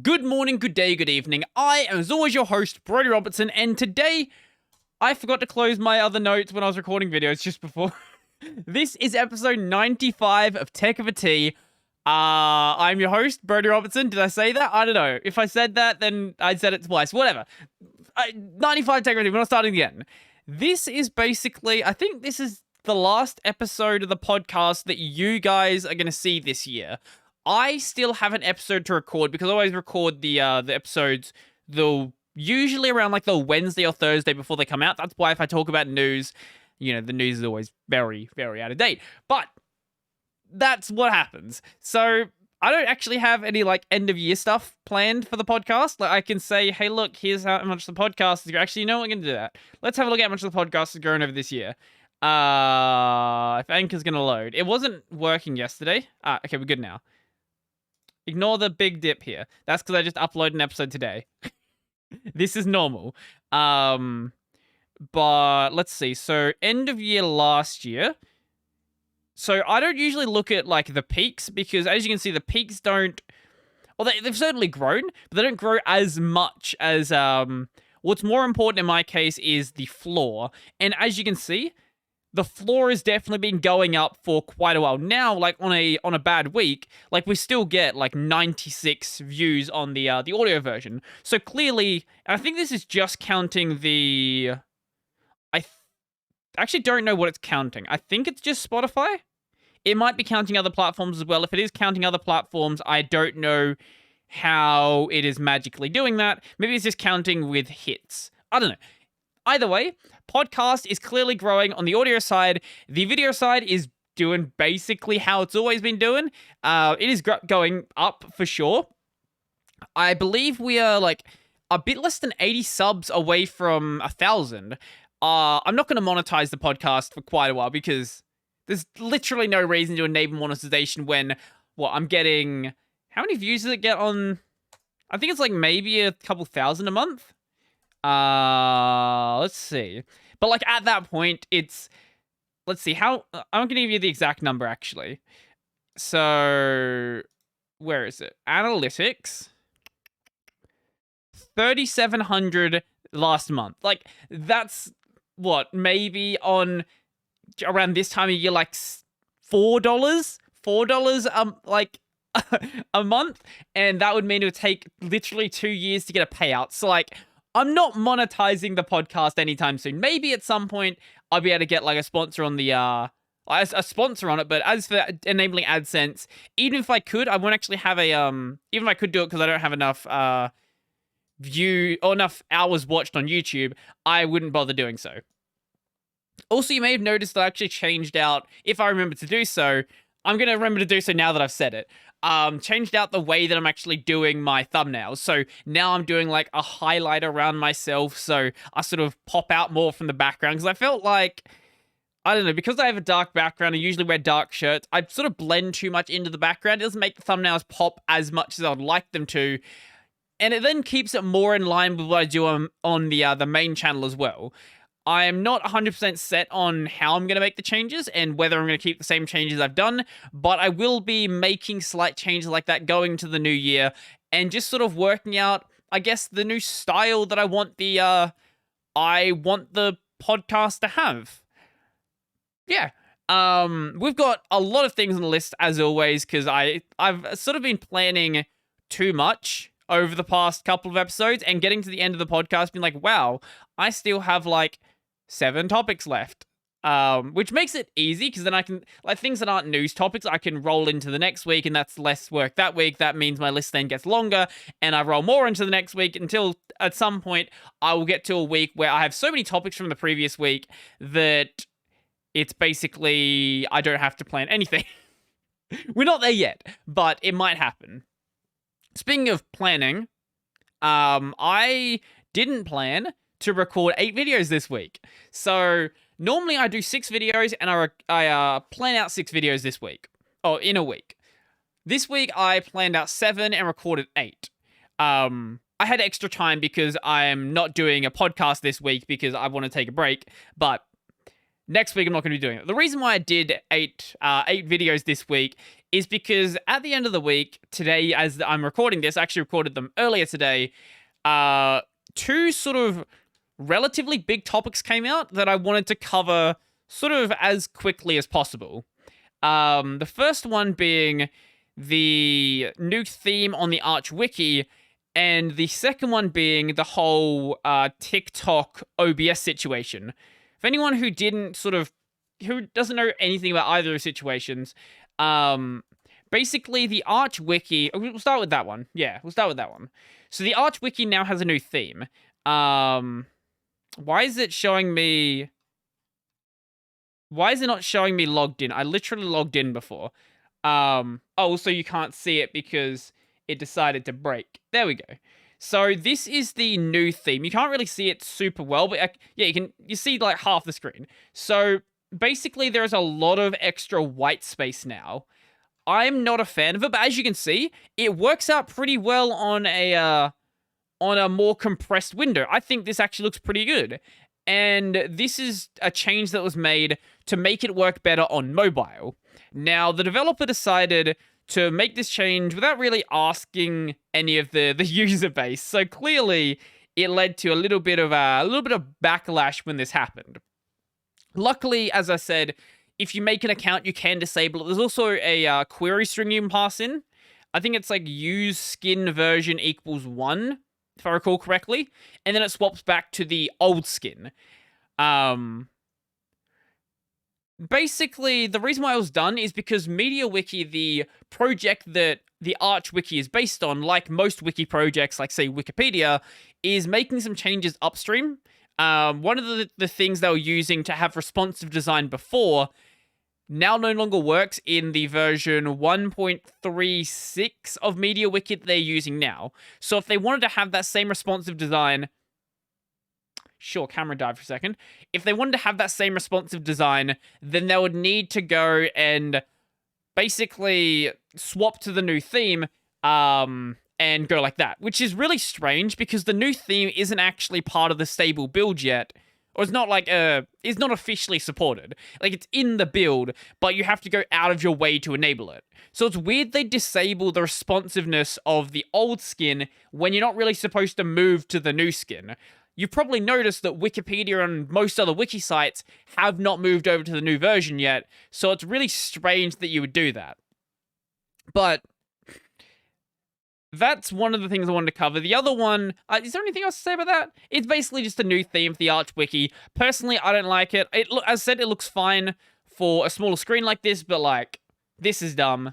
Good morning, good day, good evening. I am, as always, your host, Brody Robertson, and today I forgot to close my other notes when I was recording videos just before. This is episode 95 of Tech of a Tea. I'm your host, Brody Robertson. Did I say that? I don't know. If I said that, then I said it twice. Whatever. 95 Tech of a Tea. We're not starting again. This is basically, I think this is the last episode of the podcast that you guys are going to see this year. I still have an episode to record because I always record the episodes usually around like the Wednesday or Thursday before they come out. That's why if I talk about news, the news is always very, very out of date. But that's what happens. So I don't actually have any like end of year stuff planned for the podcast. Like I can say, hey, look, here's how much the podcast is. Actually, you know what? I'm going to do that. Let's have a look at how much the podcast is growing over this year. If Anchor's going to load. It wasn't working yesterday. Okay, we're good now. Ignore the big dip here. That's because I just uploaded an episode today. This is normal. But let's see. So end of year last year. So I don't usually look at like the peaks because as you can see, the peaks don't. Well, they've certainly grown, but they don't grow as much as what's more important in my case is the floor. And as you can see, the floor has definitely been going up for quite a while. Now, like on a bad week, like we still get like 96 views on the audio version. So clearly, and I think this is just counting the. I actually don't know what it's counting. I think it's just Spotify. It might be counting other platforms as well. If it is counting other platforms, I don't know how it is magically doing that. Maybe it's just counting with hits. I don't know. Either way, podcast is clearly growing on the audio side. The video side is doing basically how it's always been doing. It is going up for sure. I believe we are like a bit less than 80 subs away from 1,000. I'm not going to monetize the podcast for quite a while because there's literally no reason to enable monetization when, I'm getting... How many views does it get on... I think it's like maybe a couple thousand a month. Let's see. But like at that point, it's, let's see how, I'm going to give you the exact number actually. So where is it? Analytics. 3,700 last month. Like that's what, maybe on around this time of year, like $4, like a month. And that would mean it would take literally 2 years to get a payout. So like, I'm not monetizing the podcast anytime soon. Maybe at some point I'll be able to get like a sponsor on the a sponsor on it. But as for enabling AdSense, even if I could, I won't actually have a even if I could do it because I don't have enough enough hours watched on YouTube, I wouldn't bother doing so. Also, you may have noticed that I actually changed out, if I remember to do so, I'm going to remember to do so now that I've said it. Changed out the way that I'm actually doing my thumbnails. So now I'm doing like a highlight around myself. So I sort of pop out more from the background because I felt like, I don't know, because I have a dark background, I usually wear dark shirts. I sort of blend too much into the background. It doesn't make the thumbnails pop as much as I'd like them to. And it then keeps it more in line with what I do on the main channel as well. I am not 100% set on how I'm going to make the changes and whether I'm going to keep the same changes I've done, but I will be making slight changes like that going to the new year and just sort of working out, I guess, the new style that I want the podcast to have. Yeah. We've got a lot of things on the list as always because I've sort of been planning too much over the past couple of episodes and getting to the end of the podcast being like, wow, I still have like 7 topics left, which makes it easy because then I can, like things that aren't news topics, I can roll into the next week and that's less work that week. That means my list then gets longer and I roll more into the next week until at some point I will get to a week where I have so many topics from the previous week that it's basically, I don't have to plan anything. We're not there yet, but it might happen. Speaking of planning, I didn't plan to record 8 videos this week. So normally I do 6 videos and I plan out 6 videos this week, or in a week. This week I planned out 7 and recorded 8. I had extra time because I am not doing a podcast this week because I want to take a break, but next week I'm not going to be doing it. The reason why I did 8 videos this week is because at the end of the week, today, as I'm recording this, I actually recorded them earlier today, two sort of relatively big topics came out that I wanted to cover sort of as quickly as possible. The first one being the new theme on the Arch Wiki, and the second one being the whole TikTok OBS situation. For anyone who doesn't know anything about either of the situations, basically the Arch Wiki, we'll start with that one. Yeah, we'll start with that one. So the Arch Wiki now has a new theme. Why is it not showing me logged in? I literally logged in before. So you can't see it because it decided to break. There we go. So this is the new theme. You can't really see it super well, but yeah, you see like half the screen. So basically there's a lot of extra white space now. I'm not a fan of it, but as you can see, it works out pretty well on a more compressed window. I think this actually looks pretty good. And this is a change that was made to make it work better on mobile. Now, the developer decided to make this change without really asking any of the user base. So clearly, it led to a little bit of backlash when this happened. Luckily, as I said, if you make an account, you can disable it. There's also a query string you can pass in. I think it's like use skin version equals 1, if I recall correctly, and then it swaps back to the old skin. Basically, the reason why it was done is because MediaWiki, the project that the Arch Wiki is based on, like most wiki projects, like say Wikipedia, is making some changes upstream. One of the things they were using to have responsive design before now no longer works in the version 1.36 of MediaWiki that they're using now. So if they wanted to have that same responsive design... Sure, camera died for a second. If they wanted to have that same responsive design, then they would need to go and basically swap to the new theme and go like that. Which is really strange because the new theme isn't actually part of the stable build yet. Or it's not like, it's not officially supported. Like, it's in the build, but you have to go out of your way to enable it. So it's weird they disable the responsiveness of the old skin when you're not really supposed to move to the new skin. You've probably noticed that Wikipedia and most other wiki sites have not moved over to the new version yet, so it's really strange that you would do that. But that's one of the things I wanted to cover. The other one, is there anything else to say about that? It's basically just a new theme for the Arch Wiki. Personally, I don't like it. As I said, it looks fine for a smaller screen like this, but like, this is dumb.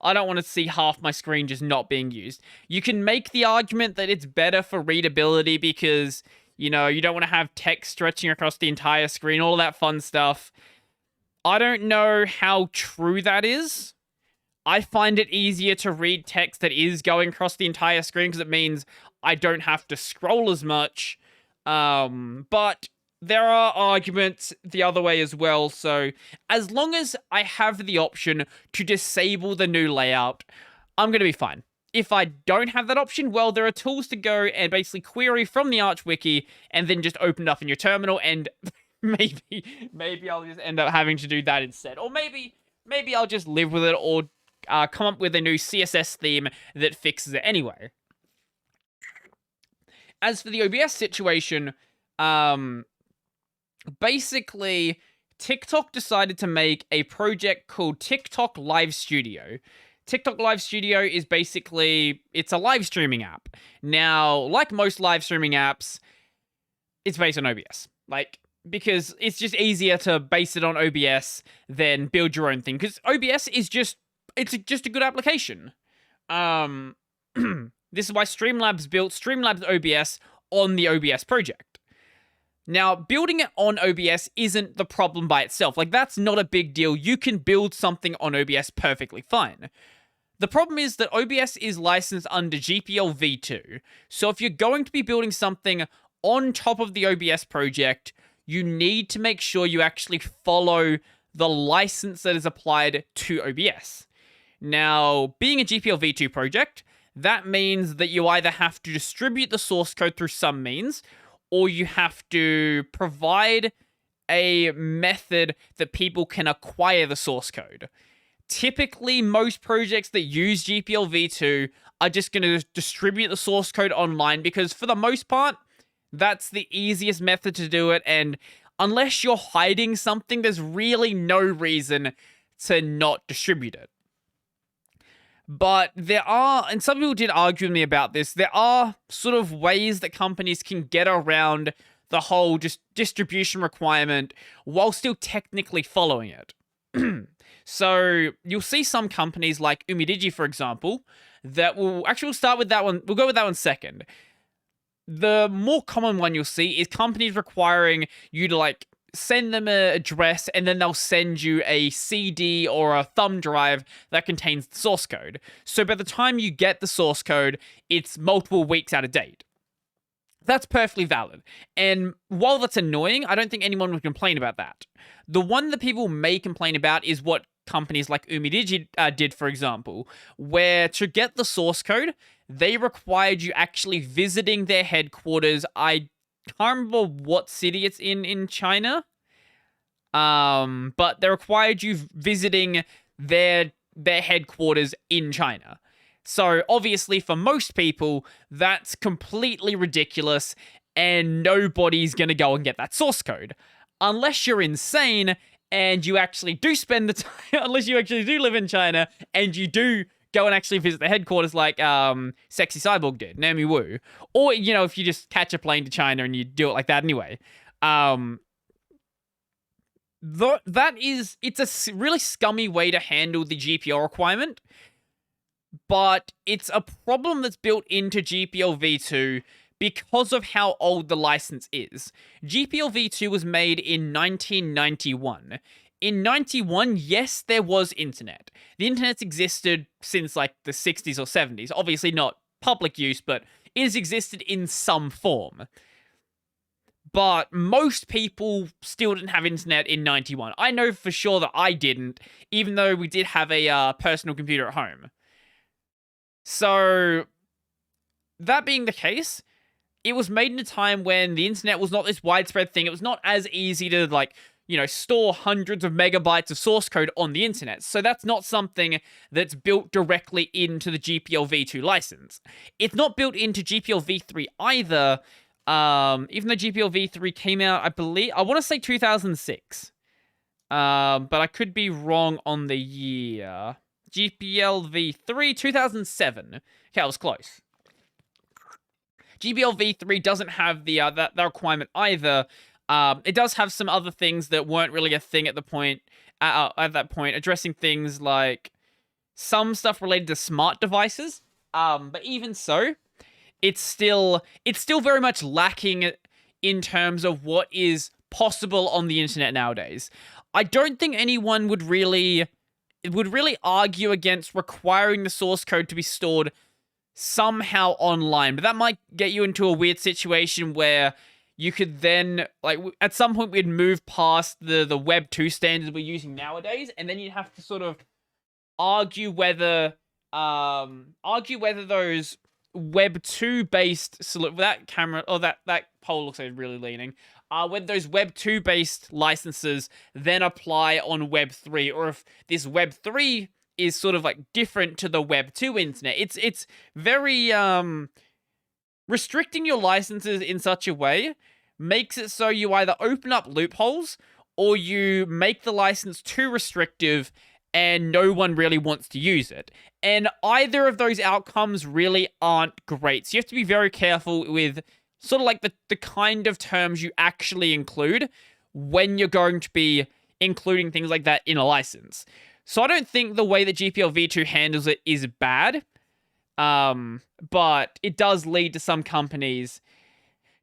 I don't want to see half my screen just not being used. You can make the argument that it's better for readability because, you know, you don't want to have text stretching across the entire screen, all that fun stuff. I don't know how true that is. I find it easier to read text that is going across the entire screen because it means I don't have to scroll as much. But there are arguments the other way as well. So as long as I have the option to disable the new layout, I'm going to be fine. If I don't have that option, well, there are tools to go and basically query from the Arch Wiki and then just open it up in your terminal, and maybe I'll just end up having to do that instead. Or maybe I'll just live with it or come up with a new CSS theme that fixes it anyway. As for the OBS situation, basically, TikTok decided to make a project called TikTok Live Studio. TikTok Live Studio is basically, it's a live streaming app. Now, like most live streaming apps, it's based on OBS. Like, because it's just easier to base it on OBS than build your own thing. Because OBS is just a good application. This is why Streamlabs built Streamlabs OBS on the OBS project. Now, building it on OBS isn't the problem by itself. Like, that's not a big deal. You can build something on OBS perfectly fine. The problem is that OBS is licensed under GPL v2. So if you're going to be building something on top of the OBS project, you need to make sure you actually follow the license that is applied to OBS. Now, being a GPL v2 project, that means that you either have to distribute the source code through some means, or you have to provide a method that people can acquire the source code. typically most projects that use GPL v2 are just going to distribute the source code online because for the most part, that's the easiest method to do it. And unless you're hiding something, there's really no reason to not distribute it. But there are, and some people did argue with me about this, there are sort of ways that companies can get around the whole just distribution requirement while still technically following it. So you'll see some companies like Umidigi, for example, that will actually we'll start with that one. We'll go with that one second. The more common one you'll see is companies requiring you to like send them an address and then they'll send you a CD or a thumb drive that contains the source code. So by the time you get the source code, it's multiple weeks out of date. That's perfectly valid. And while that's annoying, I don't think anyone would complain about that. The one that people may complain about is what companies like Umidigi did, for example, where to get the source code, they required you actually visiting their headquarters. I can't remember what city it's in China. But they required you visiting their headquarters in China. So obviously for most people, that's completely ridiculous and nobody's going to go and get that source code. Unless you're insane and you actually do spend the time, unless you actually do live in China and you do go and actually visit the headquarters like Sexy Cyborg did, Naomi Wu. Or, you know, if you just catch a plane to China and you do it like that anyway. It's a really scummy way to handle the GPL requirement. But it's a problem that's built into GPL v2 because of how old the license is. GPL v2 was made in 1991. In 91, yes, there was internet. The internet's existed since like the 60s or 70s. Obviously not public use, but it has existed in some form. But most people still didn't have internet in 91. I know for sure that I didn't, even though we did have a personal computer at home. So, that being the case, it was made in a time when the internet was not this widespread thing. It was not as easy to, like, you know, store hundreds of megabytes of source code on the internet. So that's not something that's built directly into the GPL v2 license. It's not built into GPL v3 either, even though GPL v3 came out, I want to say 2006. But I could be wrong on the year. GPL v3, 2007. Okay, I was close. GPL v3 doesn't have the that requirement either. It does have some other things that weren't really a thing at the point at that point, addressing things like some stuff related to smart devices. But even so, it's still very much lacking in terms of what is possible on the internet nowadays. I don't think anyone would really argue against requiring the source code to be stored somehow online, but that might get you into a weird situation where you could then, like, at some point we'd move past the Web 2 standards we're using nowadays, and then you'd have to sort of argue whether those Web 2 based that camera or that pole looks like really leaning. Whether those Web 2 based licenses then apply on Web 3, or if this Web 3 is sort of like different to the Web 2 internet. It's very restricting your licenses in such a way makes it so you either open up loopholes or you make the license too restrictive and no one really wants to use it. And either of those outcomes really aren't great. So you have to be very careful with sort of like the kind of terms you actually include when you're going to be including things like that in a license. So I don't think the way that GPL v2 handles it is bad, but it does lead to some companies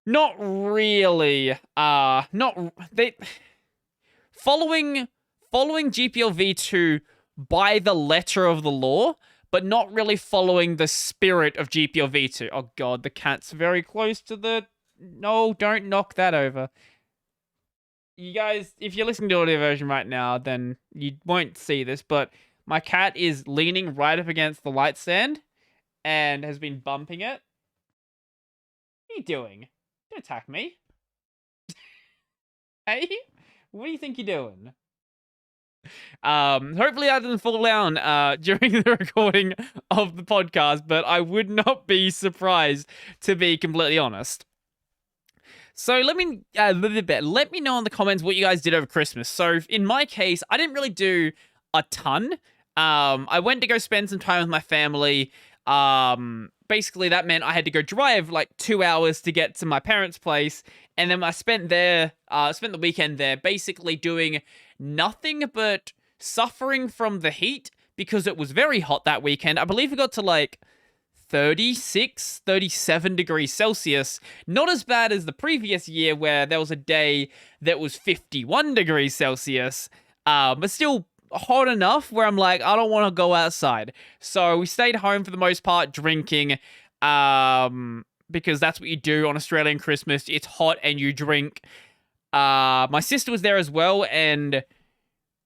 not really, following GPL v2 by the letter of the law, but not really following the spirit of GPL v2. Oh god, the cat's very close to the... No, don't knock that over. You guys, if you're listening to the audio version right now, then you won't see this, but my cat is leaning right up against the light stand and has been bumping it. What are you doing? Don't attack me. Hey? What do you think you're doing? Hopefully that doesn't fall down during the recording of the podcast, but I would not be surprised, to be completely honest. So let me let me know in the comments what you guys did over Christmas. So in my case, I didn't really do a ton. I went to go spend some time with my family. Basically that meant I had to go drive like 2 hours to get to my parents' place, and then I spent the weekend there, basically doing nothing but suffering from the heat because it was very hot that weekend. I believe it got to like 36, 37 degrees Celsius. Not as bad as the previous year where there was a day that was 51 degrees Celsius, but still hot enough where I'm like, I don't want to go outside. So we stayed home for the most part drinking, because that's what you do on Australian Christmas. It's hot and you drink. My sister was there as well, and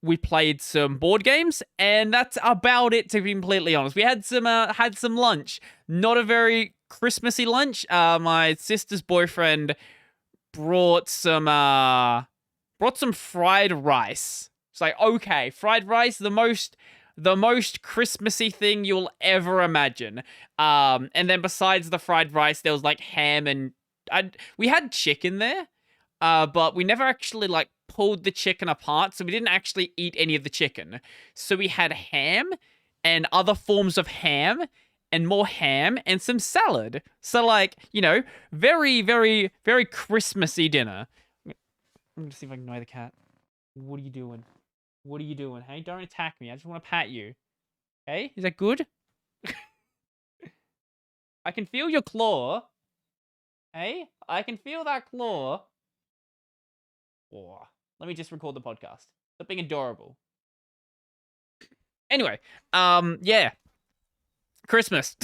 we played some board games, and that's about it, to be completely honest. We had some lunch. Not a very Christmassy lunch. My sister's boyfriend brought some fried rice. It's like, okay, fried rice, the most Christmassy thing you'll ever imagine. And then besides the fried rice, there was like ham and we had chicken there, but we never actually like pulled the chicken apart, so we didn't actually eat any of the chicken. So we had ham and other forms of ham and more ham and some salad. So like, very, very, very Christmassy dinner. I'm gonna see if I can annoy the cat. What are you doing? What are you doing? Hey, don't attack me. I just want to pat you. Okay, is that good? I can feel your claw. Hey, I can feel that claw. Oh, let me just record the podcast. Stop being adorable. Anyway, yeah. Christmas.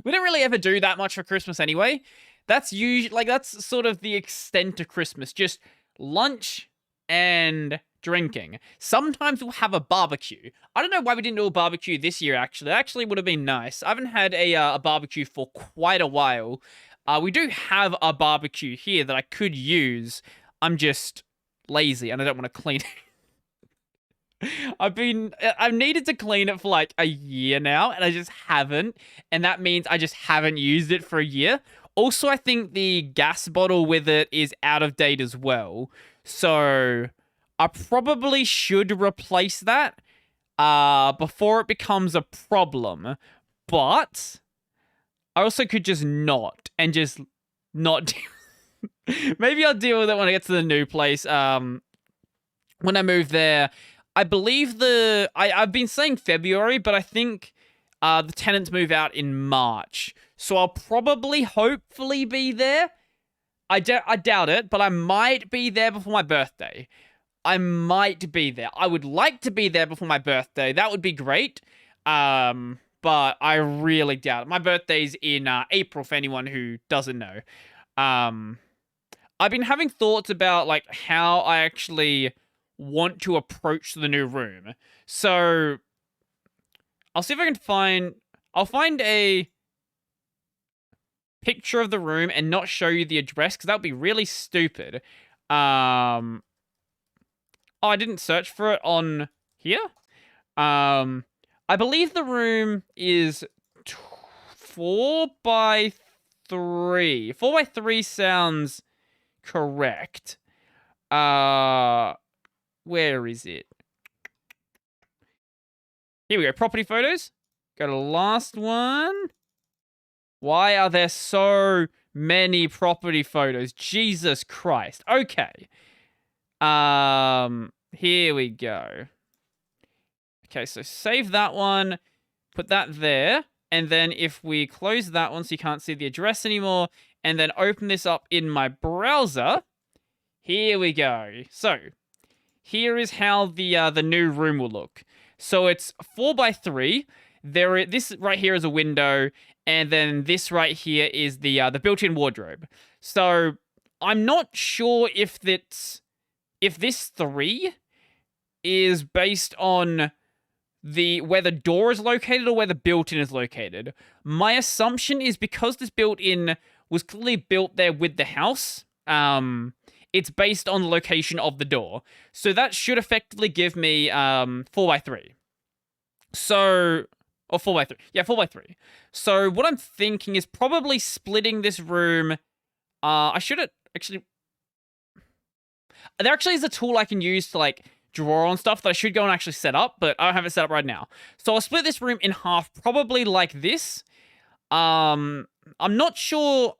We don't really ever do that much for Christmas anyway. That's usually, that's sort of the extent of Christmas. Just lunch and drinking. Sometimes we'll have a barbecue. I don't know why we didn't do a barbecue this year, actually. That actually would have been nice. I haven't had a barbecue for quite a while. We do have a barbecue here that I could use. I'm just lazy and I don't want to clean it. I've needed to clean it for like a year now, and I just haven't. And that means I just haven't used it for a year. Also, I think the gas bottle with it is out of date as well. So I probably should replace that before it becomes a problem. But I also could just not deal. Maybe I'll deal with it when I get to the new place. When I move there, I believe I've been saying February, but I think the tenants move out in March. So I'll probably, hopefully be there. I doubt it, but I might be there before my birthday. I might be there. I would like to be there before my birthday. That would be great. But I really doubt it. My birthday's in April, for anyone who doesn't know. I've been having thoughts about like how I actually want to approach the new room. So I'll see if I can find... I'll find a picture of the room and not show you the address, because that would be really stupid. Oh, I didn't search for it on here. I believe the room is 4x3. 4x3 sounds correct. Where is it? Here we go. Property photos. Go to the last one. Why are there so many property photos? Jesus Christ. Okay. Here we go. Okay, so save that one. Put that there. And then if we close that one so you can't see the address anymore, and then open this up in my browser, here we go. So, here is how the new room will look. So it's 4x3. This right here is a window, and then this right here is the built-in wardrobe. So I'm not sure if this 3 is based on where the door is located or where the built-in is located. My assumption is because this built-in was clearly built there with the house, it's based on the location of the door. So that should effectively give me 4x3. So, or 4x3. Yeah, 4x3. So what I'm thinking is probably splitting this room. I should actually... There actually is a tool I can use to, like, drawer on stuff that I should go and actually set up, but I don't have it set up right now. So I'll split this room in half, probably like this. I'm not sure.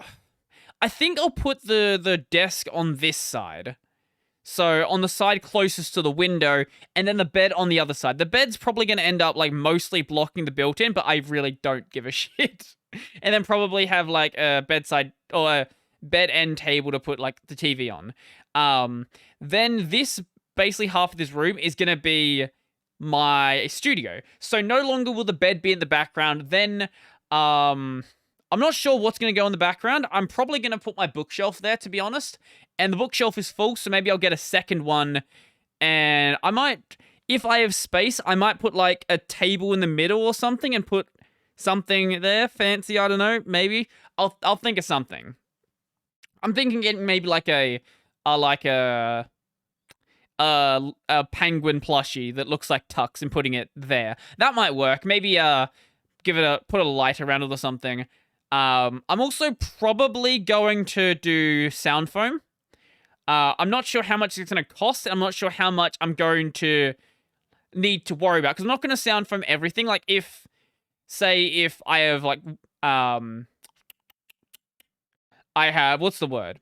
I think I'll put the desk on this side. So on the side closest to the window, and then the bed on the other side. The bed's probably going to end up like mostly blocking the built-in, but I really don't give a shit. And then probably have like a bedside or a bed end table to put like the TV on. Then this basically half of this room is going to be my studio. So no longer will the bed be in the background. Then I'm not sure what's going to go in the background. I'm probably going to put my bookshelf there, to be honest. And the bookshelf is full, so maybe I'll get a second one. And I might, if I have space, I might put like a table in the middle or something and put something there. Fancy, I don't know, maybe. I'll think of something. I'm thinking getting maybe like a penguin plushie that looks like Tux and putting it there. That might work. Maybe put a light around it or something. I'm also probably going to do sound foam. I'm not sure how much it's going to cost. I'm not sure how much I'm going to need to worry about, because I'm not going to sound foam everything. Like if I have like I have, what's the word?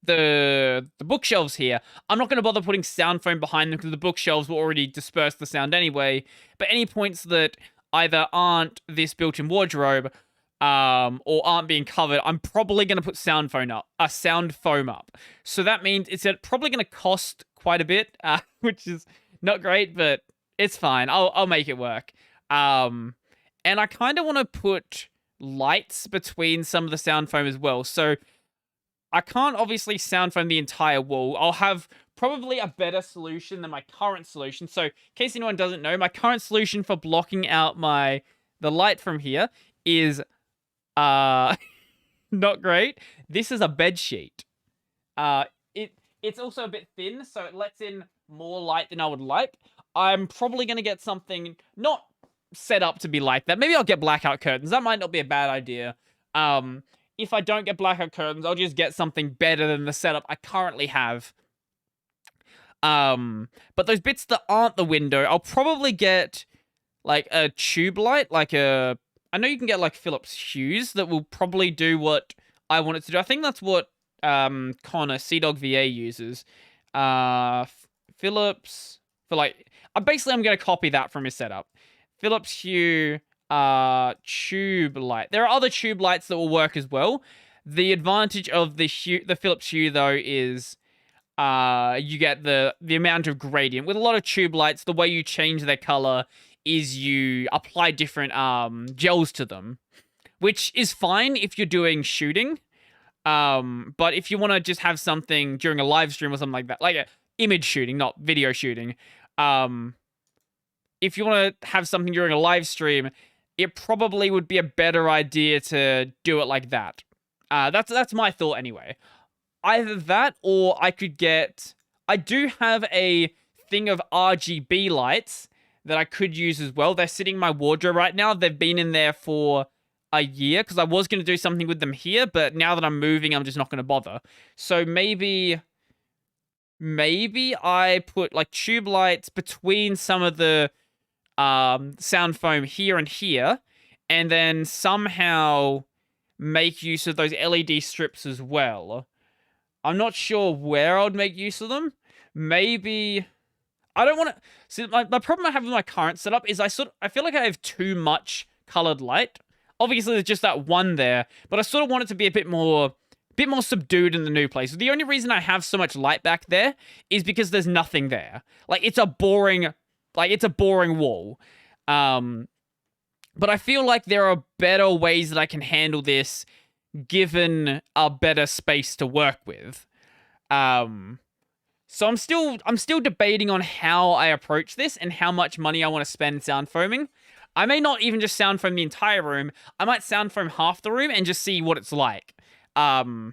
The bookshelves here. I'm not going to bother putting sound foam behind them because the bookshelves will already disperse the sound anyway. But any points that either aren't this built-in wardrobe or aren't being covered, I'm probably going to put sound foam up. So that means it's probably going to cost quite a bit, which is not great, but it's fine. I'll make it work. And I kind of want to put lights between some of the sound foam as well. So I can't obviously sound foam the entire wall. I'll have probably a better solution than my current solution. So in case anyone doesn't know, my current solution for blocking out the light from here is not great. This is a bed sheet. It's also a bit thin, so it lets in more light than I would like. I'm probably going to get something not set up to be like that. Maybe I'll get blackout curtains. That might not be a bad idea. If I don't get blackout curtains, I'll just get something better than the setup I currently have. But those bits that aren't the window, I'll probably get like a tube light, I know you can get like Philips Hues that will probably do what I want it to do. I think that's what Connor, CDog VA uses. Philips, for like, basically I'm going to copy that from his setup. Philips Hue tube light. There are other tube lights that will work as well. The advantage of the Philips Hue though is you get the amount of gradient. With a lot of tube lights, the way you change their color is you apply different gels to them, which is fine if you're doing shooting. But if you want to just have something during a live stream or something like that, like image shooting, not video shooting, if you want to have something during a live stream, it probably would be a better idea to do it like that. That's my thought anyway. Either that, or I do have a thing of RGB lights that I could use as well. They're sitting in my wardrobe right now. They've been in there for a year because I was going to do something with them here, but now that I'm moving, I'm just not going to bother. So maybe I put like tube lights between some of the sound foam here and here, and then somehow make use of those LED strips as well. I'm not sure where I would make use of them. Maybe I don't want to. See, my problem I have with my current setup is I feel like I have too much colored light. Obviously, there's just that one there, but I sort of want it to be a bit more subdued in the new place. The only reason I have so much light back there is because there's nothing there. Like it's a boring wall. But I feel like there are better ways that I can handle this, given a better space to work with. So I'm still debating on how I approach this and how much money I want to spend sound foaming. I may not even just sound foam the entire room. I might sound foam half the room and just see what it's like. Because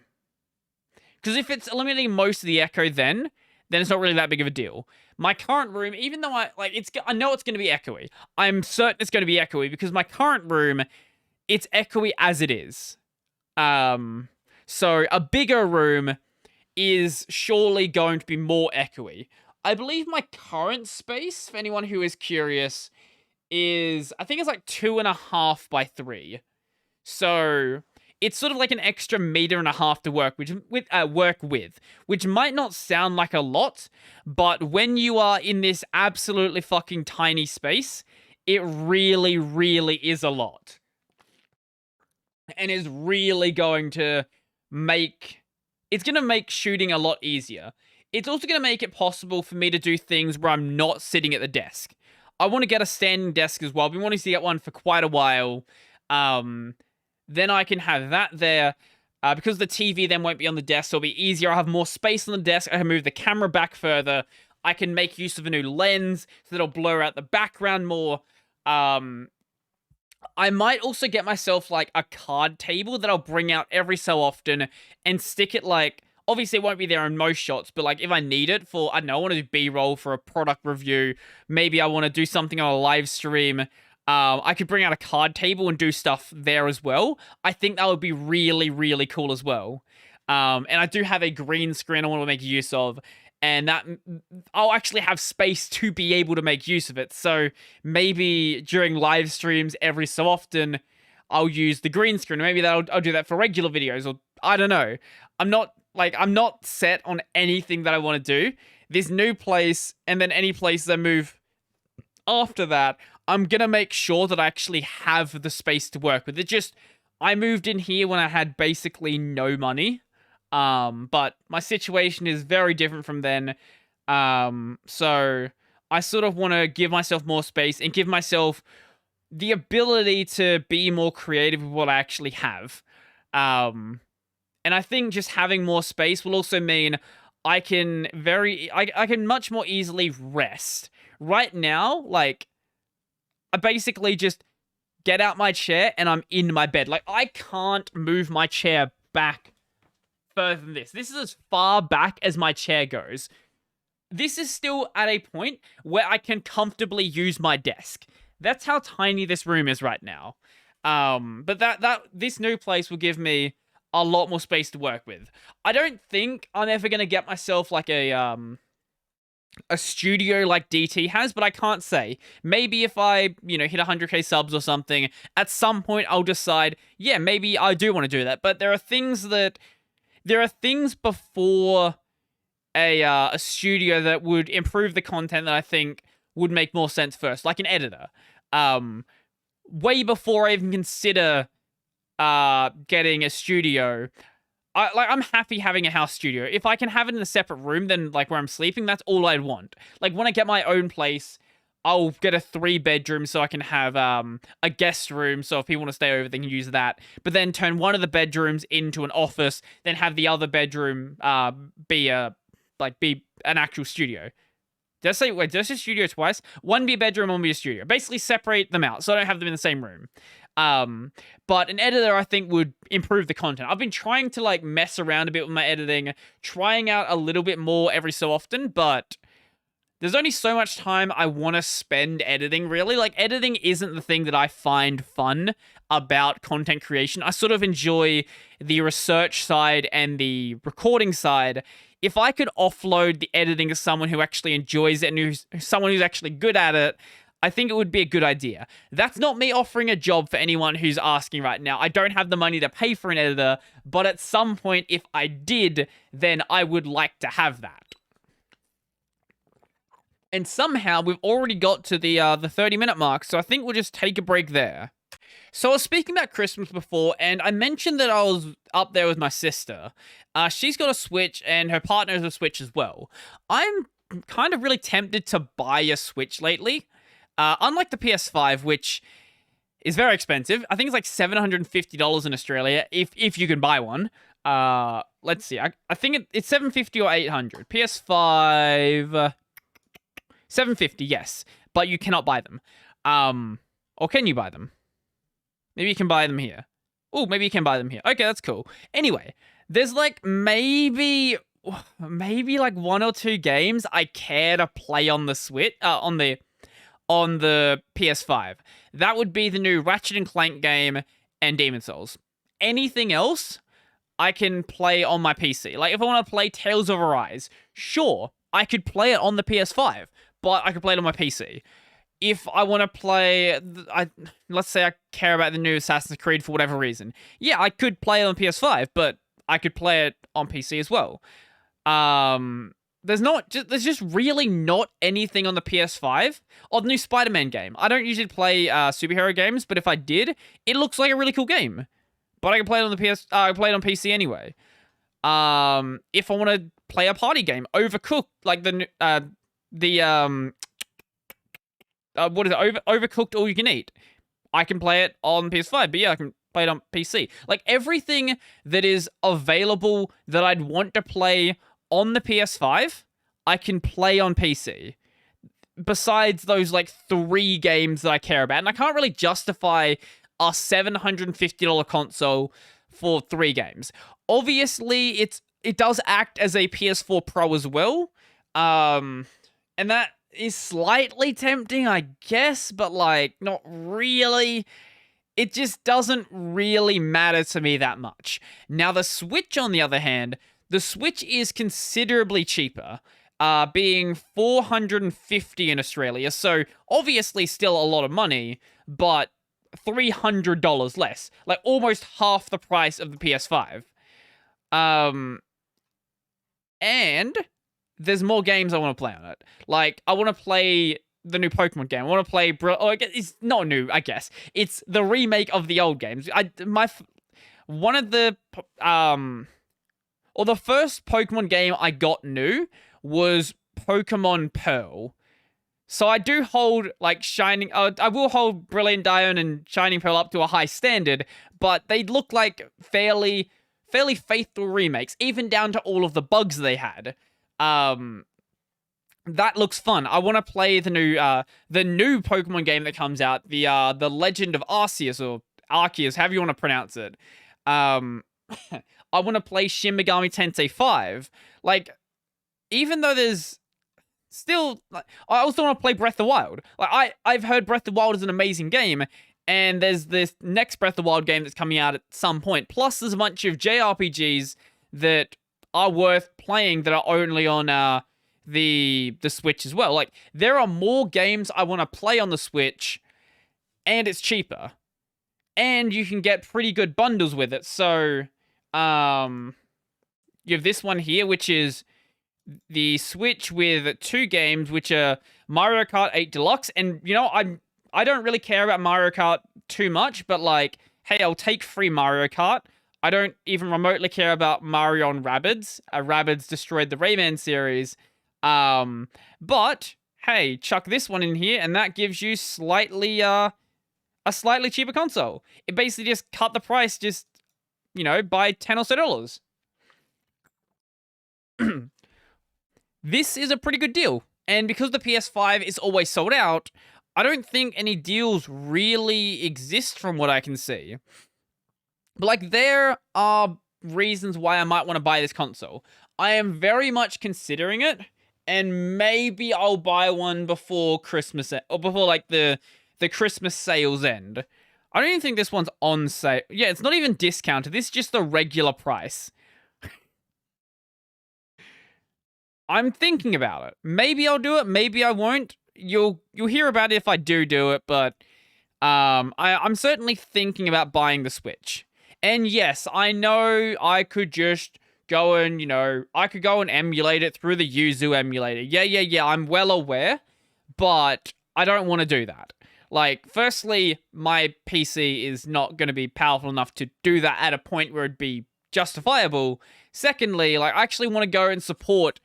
Because if it's eliminating most of the echo, then it's not really that big of a deal. My current room, even though I know it's going to be echoey. I'm certain it's going to be echoey because my current room, it's echoey as it is. So a bigger room is surely going to be more echoey. I believe my current space, for anyone who is curious, is, I think it's like 2.5 by 3. So it's sort of like an extra 1.5 meters to work with, which might not sound like a lot, but when you are in this absolutely fucking tiny space, it really, really is a lot. And is really going to make shooting a lot easier. It's also going to make it possible for me to do things where I'm not sitting at the desk. I want to get a standing desk as well. I've been wanting to get one for quite a while. Then I can have that there. Because the TV then won't be on the desk, so it'll be easier. I'll have more space on the desk. I can move the camera back further. I can make use of a new lens so that it'll blur out the background more. I might also get myself like a card table that I'll bring out every so often and stick it like, obviously it won't be there in most shots, but like if I need it for, I don't know, I want to do B-roll for a product review. Maybe I want to do something on a live stream. I could bring out a card table and do stuff there as well. I think that would be really, really cool as well. And I do have a green screen I want to make use of. And that I'll actually have space to be able to make use of it. So maybe during live streams every so often, I'll use the green screen. Maybe I'll do that for regular videos, or I don't know. I'm not set on anything that I want to do. This new place and then any places I move after that, I'm gonna make sure that I actually have the space to work with. I moved in here when I had basically no money. But my situation is very different from then. So I sort of want to give myself more space and give myself the ability to be more creative with what I actually have. And I think just having more space will also mean I can much more easily rest. Right now, like, I basically just get out my chair and I'm in my bed. Like, I can't move my chair back further than this. This is as far back as my chair goes. This is still at a point where I can comfortably use my desk. That's how tiny this room is right now. But this new place will give me a lot more space to work with. I don't think I'm ever gonna get myself like a studio like DT has, but I can't say. Maybe if I, hit 100k subs or something, at some point I'll decide, yeah, maybe I do want to do that. But there are things before a studio that would improve the content that I think would make more sense first, like an editor. Way before I even consider getting a studio, I'm happy having a house studio. If I can have it in a separate room than like where I'm sleeping, that's all I'd want. Like when I get my own place, I'll get a 3-bedroom so I can have a guest room, so if people want to stay over, they can use that. But then turn one of the bedrooms into an office, then have the other bedroom be an actual studio. Did I say studio twice? One be a bedroom, one be a studio. Basically separate them out so I don't have them in the same room. But an editor, I think, would improve the content. I've been trying to like mess around a bit with my editing, trying out a little bit more every so often, but there's only so much time I want to spend editing, really. Like, editing isn't the thing that I find fun about content creation. I sort of enjoy the research side and the recording side. If I could offload the editing to someone who actually enjoys it and someone who's actually good at it, I think it would be a good idea. That's not me offering a job for anyone who's asking right now. I don't have the money to pay for an editor, but at some point, if I did, then I would like to have that. And somehow we've already got to the 30-minute mark, so I think we'll just take a break there. So I was speaking about Christmas before, and I mentioned that I was up there with my sister. She's got a Switch, and her partner has a Switch as well. I'm kind of really tempted to buy a Switch lately. Unlike the PS5, which is very expensive. I think it's like $750 in Australia, if you can buy one. Let's see. I think it's $750 or $800. PS5... $750, yes, but you cannot buy them. Or can you buy them? Maybe you can buy them here. Oh, maybe you can buy them here. Okay, that's cool. Anyway, there's like maybe like one or two games I care to play on the Switch, on the PS5. That would be the new Ratchet and Clank game and Demon Souls. Anything else, I can play on my PC. Like, if I want to play Tales of Arise, sure, I could play it on the PS5, but I could play it on my PC. If I want to play, let's say I care about the new Assassin's Creed for whatever reason, yeah, I could play it on PS5, but I could play it on PC as well. There's just really not anything on the PS5. The new Spider-Man game. I don't usually play superhero games, but if I did, it looks like a really cool game. But I can play it on I play it on PC anyway. If I want to play a party game, Overcooked, like what is it? Overcooked All You Can Eat. I can play it on PS5, but yeah, I can play it on PC. Like, everything that is available that I'd want to play on the PS5, I can play on PC. Besides those, like, 3 games that I care about. And I can't really justify a $750 console for 3 games. Obviously, it does act as a PS4 Pro as well. And that is slightly tempting, I guess, but, like, not really. It just doesn't really matter to me that much. Now, the Switch, on the other hand, the Switch is considerably cheaper, being $450 in Australia, so obviously still a lot of money, but $300 less. Like, almost half the price of the PS5. And there's more games I want to play on it. Like, I want to play the new Pokemon game. I want to play... it's not new, I guess. It's the remake of the old games. One of the... the first Pokemon game I got new was Pokemon Pearl. So I do hold, like, I will hold Brilliant Diamond and Shining Pearl up to a high standard, but they look like fairly faithful remakes, even down to all of the bugs they had. That looks fun. I want to play the new Pokemon game that comes out, the Legend of Arceus, or Arceus, however you want to pronounce it. I want to play Shin Megami Tensei 5. Like, even though there's still, like, I also want to play Breath of the Wild. Like, I've heard Breath of the Wild is an amazing game, and there's this next Breath of the Wild game that's coming out at some point. Plus, there's a bunch of JRPGs that are worth playing that are only on the Switch as well. Like, there are more games I want to play on the Switch, and it's cheaper. And you can get pretty good bundles with it. So, you have this one here, which is the Switch with 2 games, which are Mario Kart 8 Deluxe. And, you know, I don't really care about Mario Kart too much, but, like, hey, I'll take free Mario Kart. I don't even remotely care about Mario and Rabbids. Rabbids destroyed the Rayman series. But, hey, chuck this one in here, and that gives you a slightly cheaper console. It basically just cut the price just, you know, by $10 or so. This is a pretty good deal. And because the PS5 is always sold out, I don't think any deals really exist from what I can see. But, like, there are reasons why I might want to buy this console. I am very much considering it, and maybe I'll buy one before Christmas, or before, like, the Christmas sales end. I don't even think this one's on sale. Yeah, it's not even discounted. This is just the regular price. I'm thinking about it. Maybe I'll do it. Maybe I won't. You'll hear about it if I do it, but I'm certainly thinking about buying the Switch. And yes, I know I could just go and, you know, I could go and emulate it through the Yuzu emulator. Yeah, I'm well aware, but I don't want to do that. Like, firstly, my PC is not going to be powerful enough to do that at a point where it'd be justifiable. Secondly, like, I actually want to go and support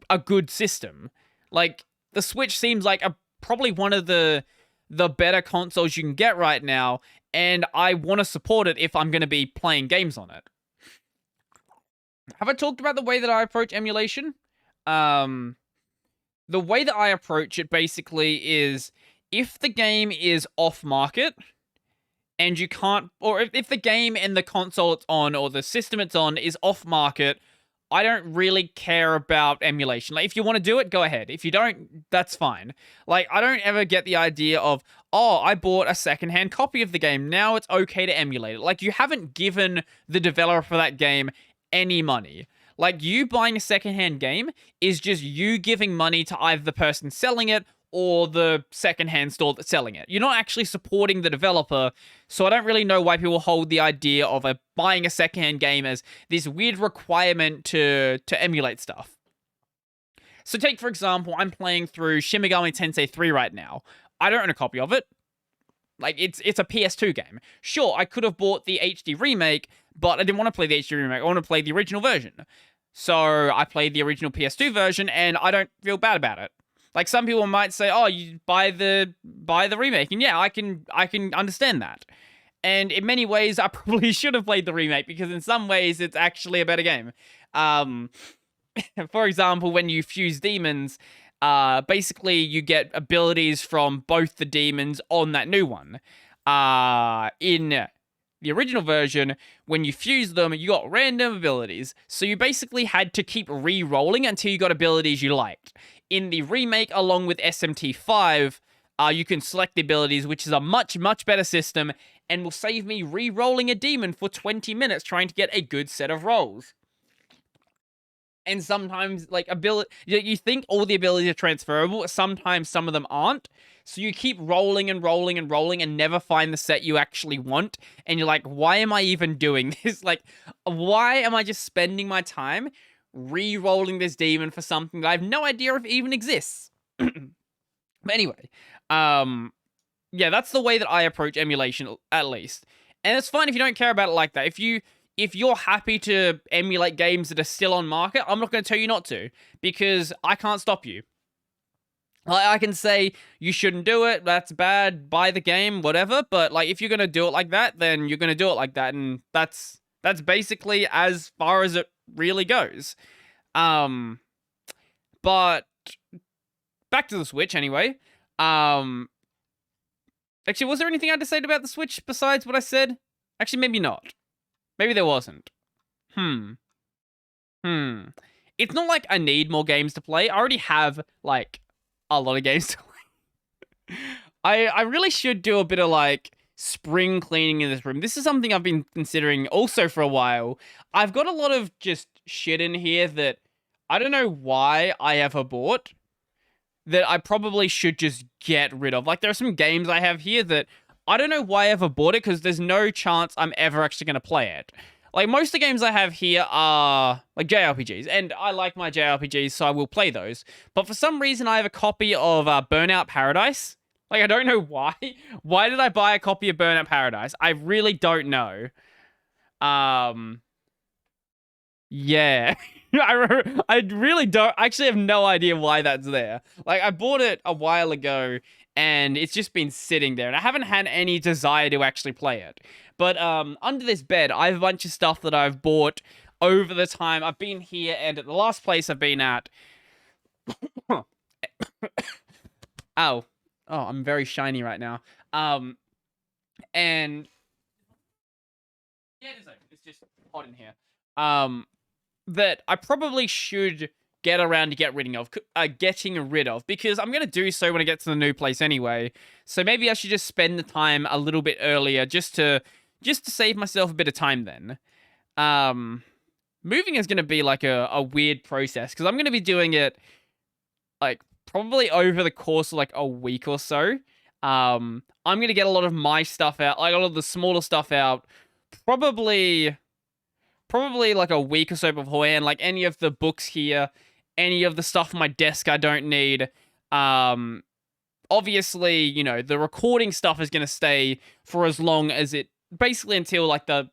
a good system. Like, the Switch seems like probably one of the better consoles you can get right now, and I want to support it if I'm going to be playing games on it. Have I talked about the way that I approach emulation? The way that I approach it basically is, if the game is off-market, and you can't, or if the game and the console it's on or the system it's on is off market, I don't really care about emulation. Like, if you want to do it, go ahead. If you don't, that's fine. Like, I don't ever get the idea of, oh, I bought a secondhand copy of the game, now it's okay to emulate it. Like, you haven't given the developer for that game any money. Like, you buying a secondhand game is just you giving money to either the person selling it or the secondhand store that's selling it. You're not actually supporting the developer, so I don't really know why people hold the idea of buying a secondhand game as this weird requirement to emulate stuff. So take, for example, I'm playing through Shin Megami Tensei 3 right now. I don't own a copy of it. Like, it's a PS2 game. Sure, I could have bought the HD remake, but I didn't want to play the HD remake. I want to play the original version. So I played the original PS2 version, and I don't feel bad about it. Like, some people might say, oh, you buy the remake. And yeah, I can understand that. And in many ways, I probably should have played the remake, because in some ways, it's actually a better game. For example, when you fuse demons, basically you get abilities from both the demons on that new one. In the original version, when you fuse them, you got random abilities. So you basically had to keep re-rolling until you got abilities you liked. In the remake, along with SMT5, you can select the abilities, which is a much, much better system, and will save me re-rolling a demon for 20 minutes trying to get a good set of rolls. And sometimes, like, you think all the abilities are transferable, sometimes some of them aren't. So you keep rolling and rolling and rolling and never find the set you actually want. And you're like, why am I even doing this? Like, why am I just spending my time re-rolling this demon for something that I have no idea if it even exists? But anyway, yeah, that's the way that I approach emulation, at least. And it's fine if you don't care about it like that. If you're happy to emulate games that are still on market, I'm not going to tell you not to, because I can't stop you. Like, I can say, you shouldn't do it, that's bad, buy the game, whatever, but, like, if you're going to do it like that, then you're going to do it like that, and that's basically as far as it really goes. But, back to the Switch, anyway. Actually, was there anything I had to say about the Switch besides what I said? Actually, maybe not. Maybe there wasn't. It's not like I need more games to play. I already have, like, a lot of games to play. I really should do a bit of, like, spring cleaning in this room. This is something I've been considering also for a while. I've got a lot of just shit in here that I don't know why I ever bought, that I probably should just get rid of. Like, there are some games I have here that I don't know why I ever bought it, because there's no chance I'm ever actually going to play it. Like, most of the games I have here are, like, JRPGs, and I like my JRPGs, so I will play those. But for some reason, I have a copy of Burnout Paradise. Like, I don't know why. Why did I buy a copy of Burnout Paradise? I really don't know. Yeah. I really don't, I actually have no idea why that's there. Like, I bought it a while ago, and it's just been sitting there, and I haven't had any desire to actually play it. But under this bed, I have a bunch of stuff that I've bought over the time I've been here, and at the last place I've been at... Ow. Oh, I'm very shiny right now. And... yeah, it's just hot in here. That I probably should get around to getting rid of, because I'm going to do so when I get to the new place anyway. So maybe I should just spend the time a little bit earlier just to save myself a bit of time then. Moving is going to be like a weird process, because I'm going to be doing it like probably over the course of like a week or so. I'm going to get a lot of my stuff out, like a lot of the smaller stuff out, probably like a week or so beforehand. Like, any of the books here, any of the stuff on my desk I don't need. Obviously, you know, the recording stuff is going to stay for as long as it, basically until like the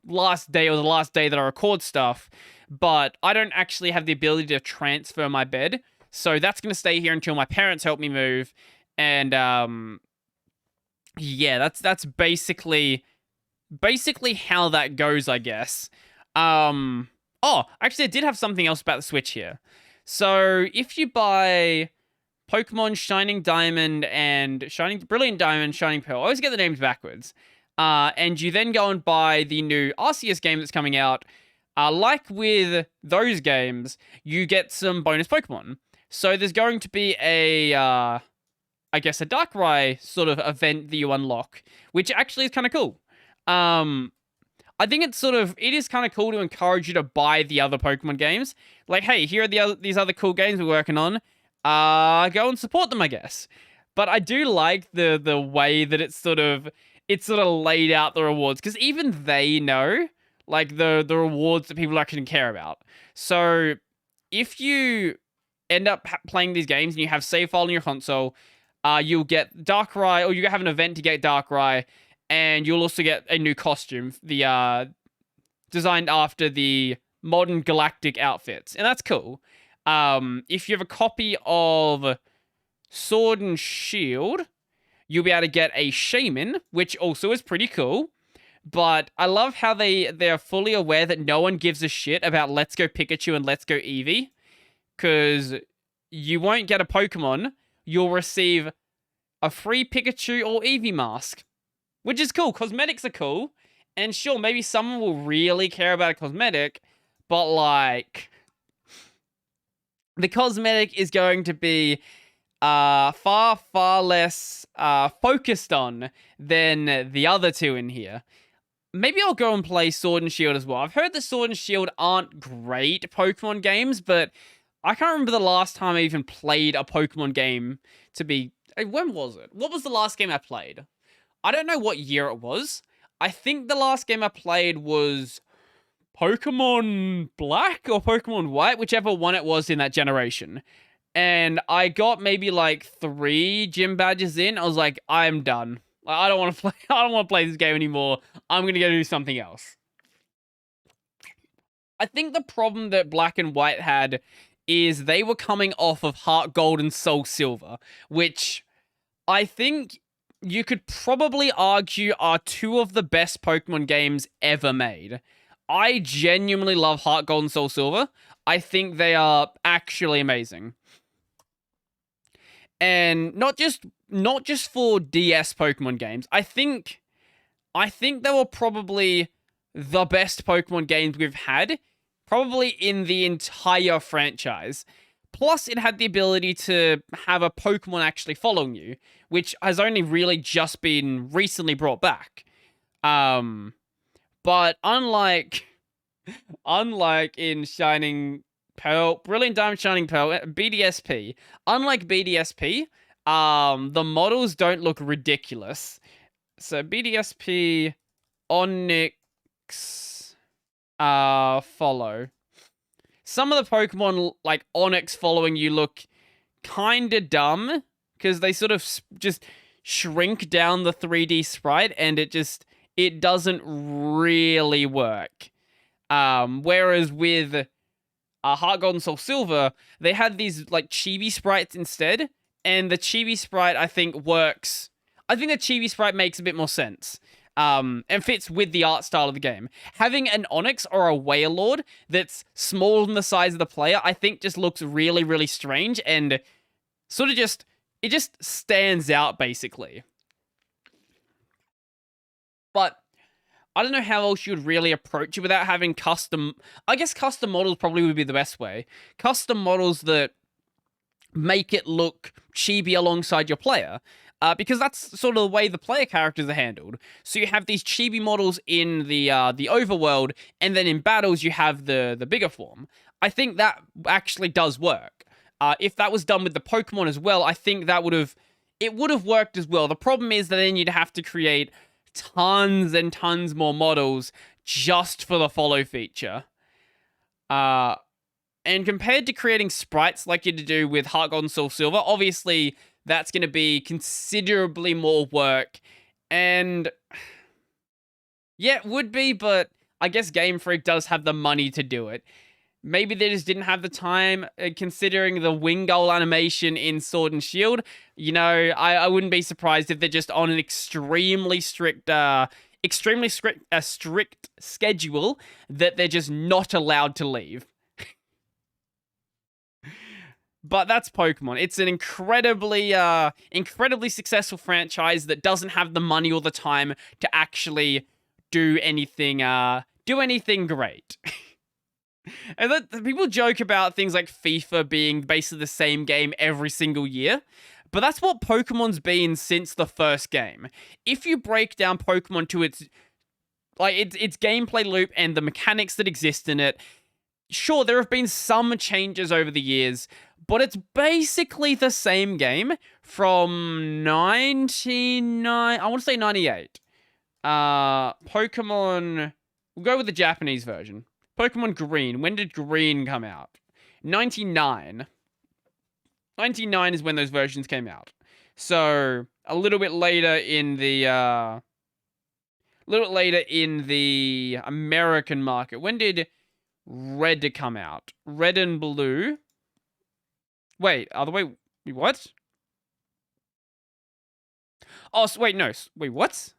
last day that I record stuff. But I don't actually have the ability to transfer my bed, so that's going to stay here until my parents help me move. And yeah, that's basically how that goes, I guess. Oh, actually, I did have something else about the Switch here. So, if you buy Pokemon Shining Diamond and Brilliant Diamond, Shining Pearl, I always get the names backwards. And you then go and buy the new Arceus game that's coming out. Like with those games, you get some bonus Pokemon. So there's going to be a Darkrai sort of event that you unlock, which actually is kind of cool. I think it is kind of cool to encourage you to buy the other Pokemon games. Like, hey, here are these other cool games we're working on. Go and support them, I guess. But I do like the way that it's sort of laid out the rewards, because even they know like the rewards that people actually care about. So if you end up playing these games and you have save file on your console, you'll get Darkrai, or you have an event to get Darkrai, and you'll also get a new costume, the designed after the modern galactic outfits, and that's cool. If you have a copy of Sword and Shield, you'll be able to get a Shaman, which also is pretty cool. But I love how they're fully aware that no one gives a shit about Let's Go Pikachu and Let's Go Eevee, because you won't get a Pokemon, you'll receive a free Pikachu or Eevee mask, which is cool. Cosmetics are cool, and sure, maybe someone will really care about a cosmetic, but like, the cosmetic is going to be far less focused on than the other two in here. Maybe I'll go and play Sword and Shield as well. I've heard that Sword and Shield aren't great Pokemon games, but I can't remember the last time I even played a Pokemon game to be... When was it? What was the last game I played? I don't know what year it was. I think the last game I played was Pokemon Black or Pokemon White, whichever one it was in that generation. And I got maybe like 3 gym badges in. I was like, I'm done. I don't want to play. I don't want to play this game anymore. I'm gonna go do something else. I think the problem that Black and White had is they were coming off of Heart Gold and Soul Silver, which I think you could probably argue are 2 of the best Pokemon games ever made. I genuinely love Heart Gold and Soul Silver. I think they are actually amazing. And not just for DS Pokemon games. I think they were probably the best Pokemon games we've had, probably in the entire franchise. Plus, it had the ability to have a Pokemon actually following you, which has only really just been recently brought back. But unlike in Shining Pearl, Brilliant Diamond, Shining Pearl, BDSP, unlike BDSP, the models don't look ridiculous. So BDSP, Onix, follow. Some of the Pokemon, like Onix following you, look kinda dumb, because they sort of just shrink down the 3D sprite, and it doesn't really work. Whereas with Heart Gold and Soul Silver, they had these like chibi sprites instead, and the chibi sprite I think works. I think the chibi sprite makes a bit more sense, and fits with the art style of the game. Having an Onix or a Wailord that's smaller than the size of the player, I think just looks really, really strange, and sort of it just stands out basically. But I don't know how else you'd really approach it without having custom... I guess custom models probably would be the best way. Custom models that make it look chibi alongside your player. Because that's sort of the way the player characters are handled. So you have these chibi models in the overworld, and then in battles you have the bigger form. I think that actually does work. If that was done with the Pokemon as well, I think it would have worked as well. The problem is that then you'd have to create tons and tons more models just for the follow feature. And compared to creating sprites like you do with Heart Gold and Soul Silver, obviously that's going to be considerably more work. And yeah, it would be, but I guess Game Freak does have the money to do it. Maybe they just didn't have the time, considering the wing goal animation in Sword and Shield. You know, I wouldn't be surprised if they're just on an extremely strict schedule that they're just not allowed to leave. But that's Pokemon. It's an incredibly successful franchise that doesn't have the money or the time to actually do anything great. And people joke about things like FIFA being basically the same game every single year, but that's what Pokemon's been since the first game. If you break down Pokemon to its gameplay loop and the mechanics that exist in it, sure, there have been some changes over the years, but it's basically the same game from 98. Pokemon, we'll go with the Japanese version. Pokemon Green. When did Green come out? 99. 99 is when those versions came out. So, a little bit later in the American market. When did Red come out? Red and Blue. Wait, other way. What? Oh, wait, no. Wait, what?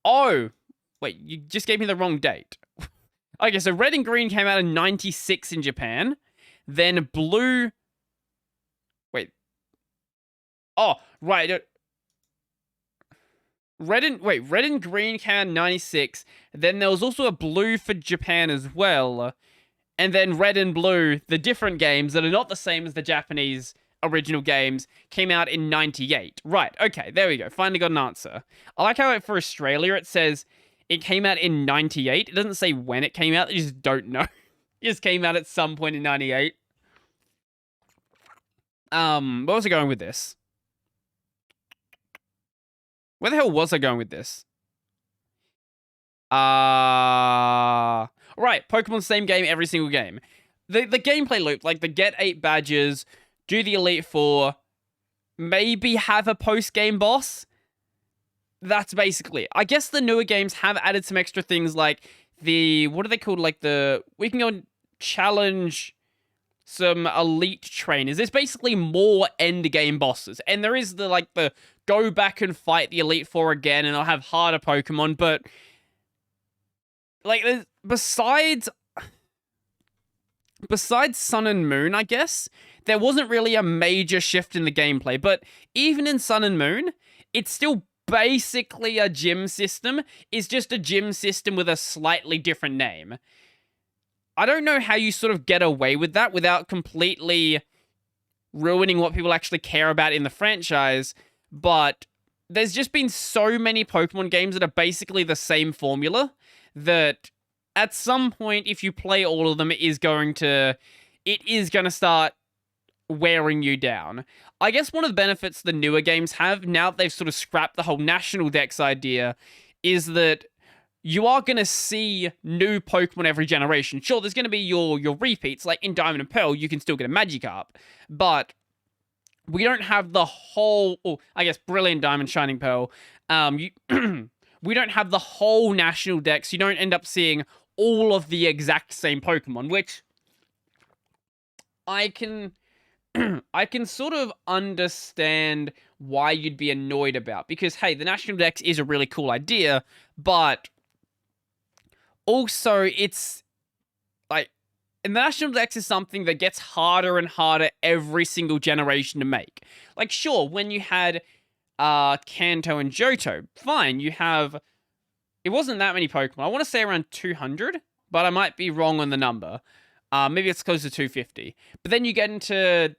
Oh, wait, you just gave me the wrong date. Okay, so Red and Green came out in 96 in Japan. Then Blue... Wait. Oh, right. Red and Green came out in 96. Then there was also a Blue for Japan as well. And then Red and Blue, the different games that are not the same as the Japanese original games, came out in 98. Right, okay, there we go. Finally got an answer. I like how for Australia it says it came out in 98. It doesn't say when it came out. They just don't know. It just came out at some point in 98. Where was I going with this? Where the hell was I going with this? Right, Pokemon's same game every single game. The gameplay loop, like the get 8 badges, do the Elite Four, maybe have a post-game boss. That's basically it. I guess the newer games have added some extra things like what are they called? Like we can go and challenge some elite trainers. There's basically more end game bosses. And there is the go back and fight the Elite Four again and I'll have harder Pokemon, but besides Sun and Moon, I guess, there wasn't really a major shift in the gameplay. But even in Sun and Moon, it's still basically a gym system. It's just a gym system with a slightly different name. I don't know how you sort of get away with that without completely ruining what people actually care about in the franchise, but there's just been so many Pokemon games that are basically the same formula that at some point, if you play all of them, it is going to start wearing you down. I guess one of the benefits the newer games have, now that they've sort of scrapped the whole national dex idea, is that you are going to see new Pokemon every generation. Sure, there's going to be your repeats, like in Diamond and Pearl, you can still get a Magikarp, but we don't have the whole, I guess, Brilliant Diamond, Shining Pearl, we don't have the whole national dex. You don't end up seeing all of the exact same Pokemon, which I can sort of understand why you'd be annoyed about, because hey, the national dex is a really cool idea, but also it's and the national dex is something that gets harder and harder every single generation to make. Like, sure, when you had Kanto and Johto, fine, it wasn't that many Pokemon. I want to say around 200, but I might be wrong on the number. Maybe it's close to 250. But then you get into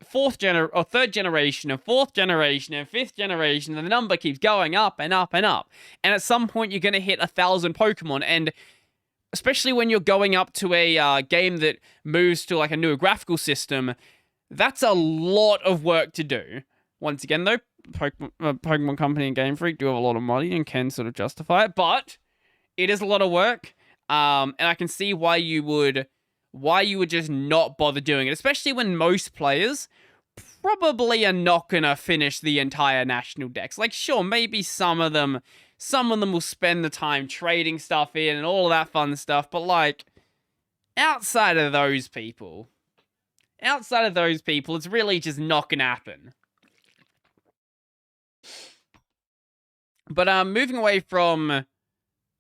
third generation, and fourth generation, and fifth generation, and the number keeps going up and up and up. And at some point, you're going to hit 1,000 Pokemon, and especially when you're going up to a game that moves to like a newer graphical system, that's a lot of work to do. Once again, though, Pokemon Company and Game Freak do have a lot of money and can sort of justify it, but it is a lot of work, and I can see why you would just not bother doing it, especially when most players probably are not gonna finish the entire national dex. Like, sure, maybe some of them will spend the time trading stuff in and all of that fun stuff, but like, outside of those people, it's really just not gonna happen. But moving away from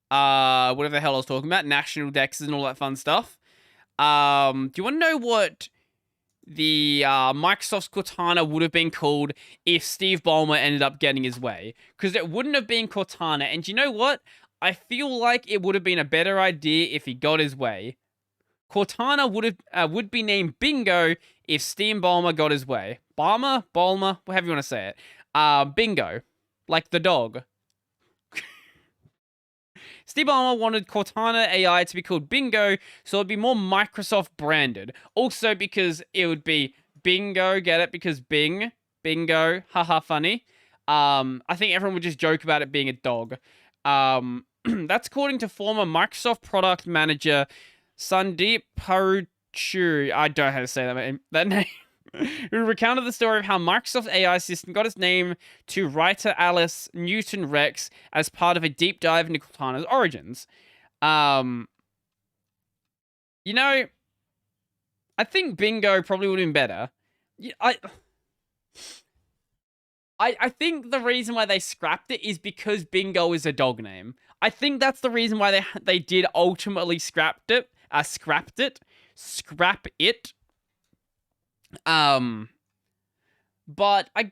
whatever the hell I was talking about, national dexes and all that fun stuff. Do you want to know what the Microsoft's Cortana would have been called if Steve Ballmer ended up getting his way. Because it wouldn't have been Cortana. And you know what? I feel like it would have been a better idea if he got his way. Cortana would be named Bingo if Steve Ballmer got his way. Ballmer? However you want to say it. Bingo. Like the dog. Steve Ballmer wanted Cortana AI to be called Bingo, so it'd be more Microsoft branded. Also because it would be Bingo, get it? Because Bingo, haha, funny. I think everyone would just joke about it being a dog. That's according to former Microsoft product manager Sandeep Paruchuri. I don't know how to say that name. Who recounted the story of how Microsoft's AI system got its name to writer Alice Newton Rex as part of a deep dive into Cortana's origins. You know, I think Bingo probably would have been better. I think the reason why they scrapped it is because Bingo is a dog name. I think that's the reason why they did ultimately scrap it. But I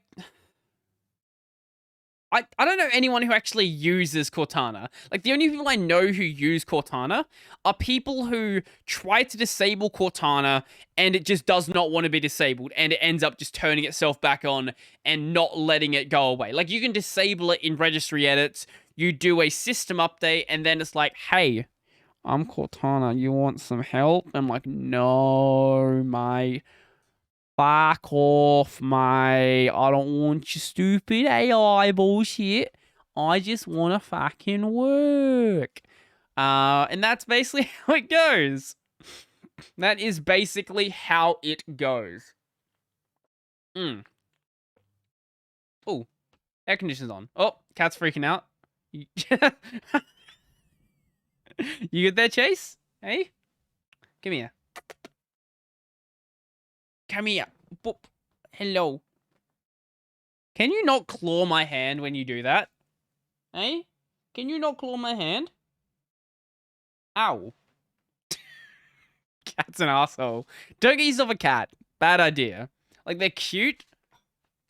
don't know anyone who actually uses Cortana. Like, the only people I know who use Cortana are people who try to disable Cortana and it just does not want to be disabled and it ends up just turning itself back on and not letting it go away. Like, you can disable it in registry edits, you do a system update, and then it's like, hey, I'm Cortana, you want some help? I'm like, no, mate. Fuck off, mate. I don't want your stupid AI bullshit. I just want to fucking work. And that's basically how it goes. That is basically how it goes. Oh, air conditioner's on. Oh, cat's freaking out. You good there, Chase? Hey? Come here. Come here. Boop. Hello. Can you not claw my hand when you do that? Hey? Can you not claw my hand? Ow. Cat's an asshole. Don't get yourself a cat. Bad idea. Like, they're cute.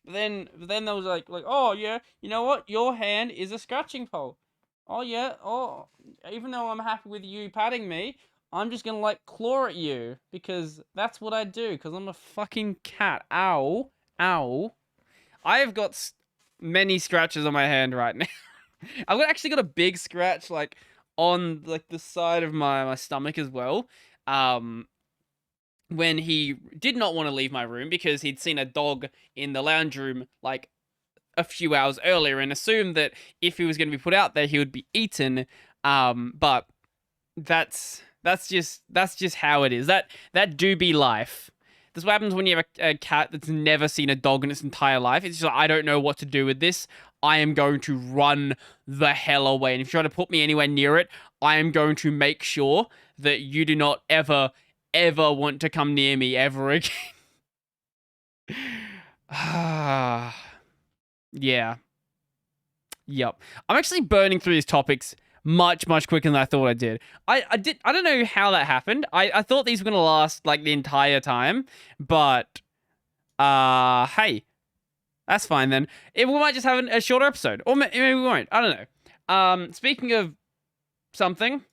But then they was like, oh, yeah, you know what? Your hand is a scratching pole. Oh, yeah. Oh, even though I'm happy with you patting me, I'm just gonna, like, claw at you. Because that's what I do. Because I'm a fucking cat. Ow. Ow. I have got many scratches on my hand right now. I've actually got a big scratch, like, on, like, the side of my stomach as well. When he did not want to leave my room because he'd seen a dog in the lounge room, like, a few hours earlier and assumed that if he was going to be put out there, he would be eaten. But that's just how it is. That do be life. This is what happens when you have a cat that's never seen a dog in its entire life. It's just like, I don't know what to do with this. I am going to run the hell away. And if you try to put me anywhere near it, I am going to make sure that you do not ever want to come near me ever again. Yeah. Yep. I'm actually burning through these topics much quicker than I thought I did. I don't know how that happened. I thought these were going to last, like, the entire time. But, hey. That's fine, then. We might just have a shorter episode. Or maybe we won't. I don't know. Speaking of something,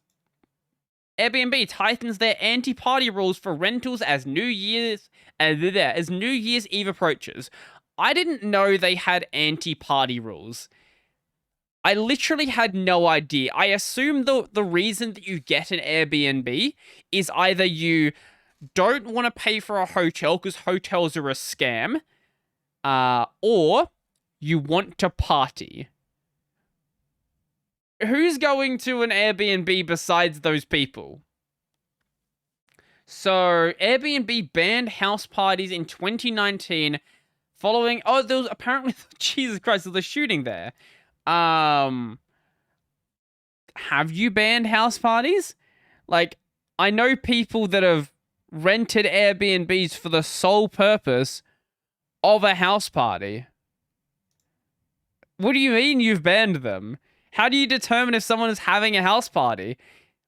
Airbnb tightens their anti-party rules for rentals as New Year's Eve approaches. I didn't know they had anti-party rules. I literally had no idea. I assume the reason that you get an Airbnb is either you don't want to pay for a hotel because hotels are a scam, or you want to party. Who's going to an Airbnb besides those people? So, Airbnb banned house parties in 2019 following... Oh, there was apparently... Jesus Christ, there's a shooting there. Have you banned house parties? Like, I know people that have rented Airbnbs for the sole purpose of a house party. What do you mean you've banned them? How do you determine if someone is having a house party?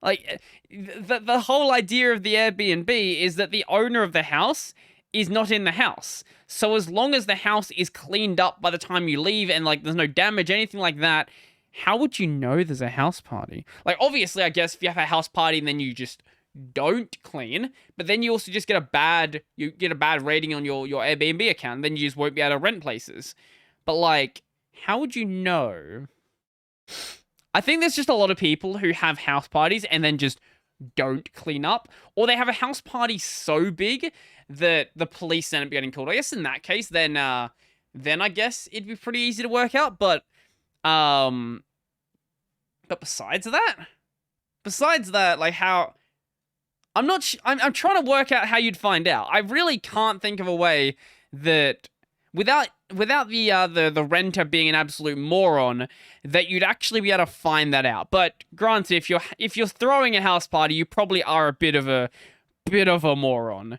Like, the whole idea of the Airbnb is that the owner of the house is not in the house. So as long as the house is cleaned up by the time you leave and like there's no damage, anything like that, how would you know there's a house party? Like, obviously, I guess if you have a house party and then you just don't clean, but then you also just get a bad rating on your Airbnb account, and then you just won't be able to rent places. But like, how would you know? I think there's just a lot of people who have house parties and then just don't clean up, or they have a house party so big that the police end up getting called. I guess in that case, then I guess it'd be pretty easy to work out. But besides that, like how I'm trying to work out how you'd find out. I really can't think of a way that without the renter being an absolute moron, that you'd actually be able to find that out. But granted, if you're throwing a house party, you probably are a bit of a moron.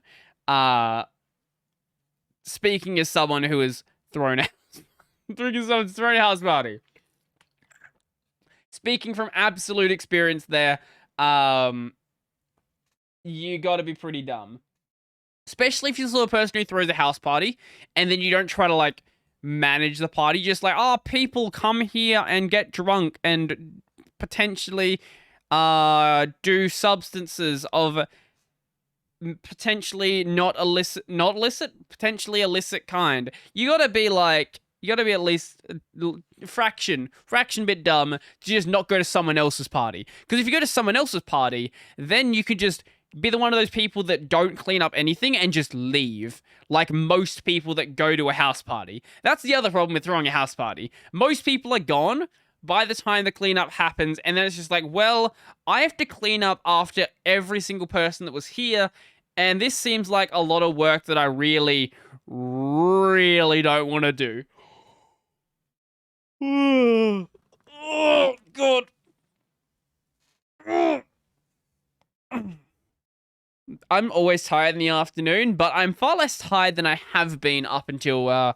Speaking as someone who has thrown a house party. Speaking from absolute experience there, you gotta be pretty dumb. Especially if you're the sort of person who throws a house party, and then you don't try to, like, manage the party. Just like, oh, people come here and get drunk and potentially do substances of potentially not illicit, potentially illicit kind. You gotta be at least a fraction bit dumb to just not go to someone else's party. Because if you go to someone else's party, then you could just be one of those people that don't clean up anything and just leave. Like most people that go to a house party. That's the other problem with throwing a house party. Most people are gone by the time the cleanup happens, and then it's just like, well, I have to clean up after every single person that was here, and this seems like a lot of work that I really, really don't want to do. Oh, God. I'm always tired in the afternoon, but I'm far less tired than I have been up until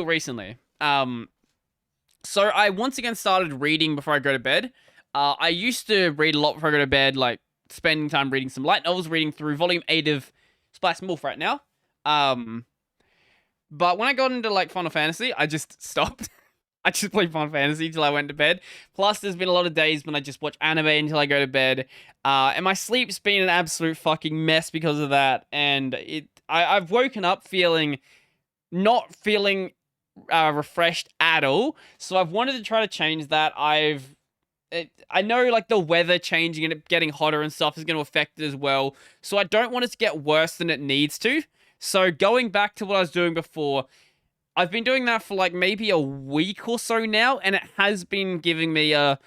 recently. So I once again started reading before I go to bed. I used to read a lot before I go to bed, like spending time reading some light novels, reading through volume 8 of Splice and Wolf right now. But when I got into like Final Fantasy, I just stopped. I just played Final Fantasy until I went to bed. Plus, there's been a lot of days when I just watch anime until I go to bed. And my sleep's been an absolute fucking mess because of that. And I've woken up not feeling refreshed at all. So I've wanted to try to change that. I know like the weather changing and it getting hotter and stuff is going to affect it as well. So I don't want it to get worse than it needs to. So going back to what I was doing before, I've been doing that for like maybe a week or so now, and it has been giving me a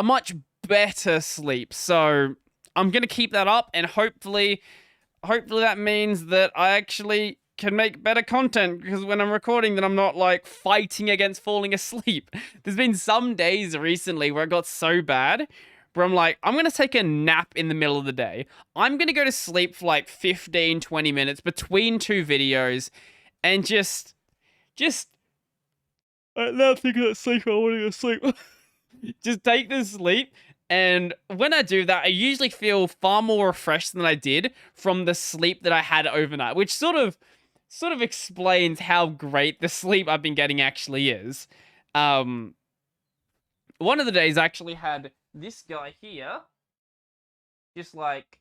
much better sleep. So I'm going to keep that up, and hopefully that means that I actually can make better content, because when I'm recording, then I'm not like fighting against falling asleep. There's been some days recently where it got so bad where I'm like, I'm going to take a nap in the middle of the day. I'm going to go to sleep for like 15, 20 minutes between two videos and just now thinking of sleep, I want to go sleep. Just take this sleep. And when I do that, I usually feel far more refreshed than I did from the sleep that I had overnight, which sort of explains how great the sleep I've been getting actually is. One of the days I actually had this guy here just like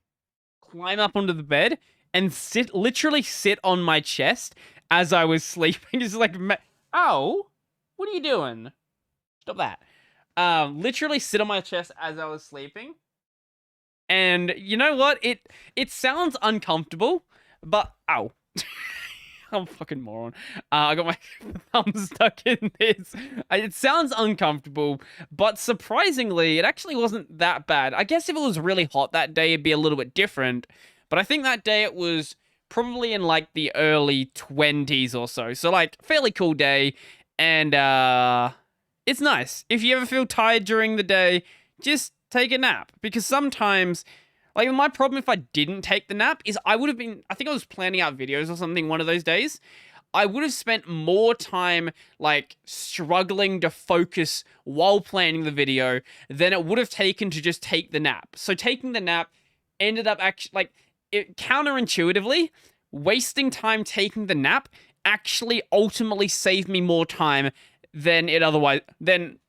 climb up onto the bed and literally sit on my chest as I was sleeping. Just like, ow, what are you doing? Stop that. Literally sit on my chest as I was sleeping. And you know what? It sounds uncomfortable, but ow. I'm a fucking moron. I got my thumb stuck in this. It sounds uncomfortable, but surprisingly, it actually wasn't that bad. I guess if it was really hot that day, it'd be a little bit different. But I think that day it was probably in like the early 20s or so. So like fairly cool day. And it's nice. If you ever feel tired during the day, just take a nap. Because sometimes, like my problem if I didn't take the nap is I think I was planning out videos or something one of those days. I would have spent more time like struggling to focus while planning the video than it would have taken to just take the nap. So taking the nap ended up actually like counterintuitively, wasting time taking the nap actually ultimately saved me more time than than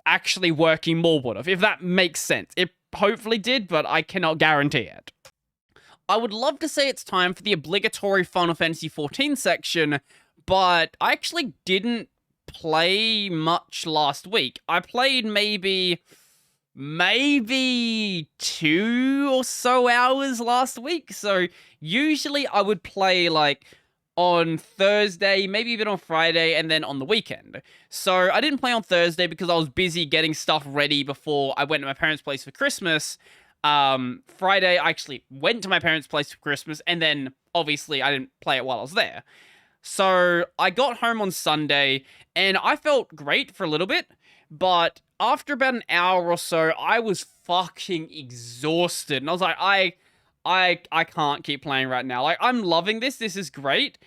actually working more would have, if that makes sense. It hopefully did, but I cannot guarantee it. I would love to say it's time for the obligatory Final Fantasy XIV section, but I actually didn't play much last week. I played maybe 2 or so hours last week. So usually I would play like on Thursday, maybe even on Friday, and then on the weekend. So I didn't play on Thursday because I was busy getting stuff ready before I went to my parents' place for Christmas. Friday, I actually went to my parents' place for Christmas, and then obviously I didn't play it while I was there. So I got home on Sunday, and I felt great for a little bit, but after about an hour or so, I was fucking exhausted, and I was like, I can't keep playing right now. Like, I'm loving this. This is great.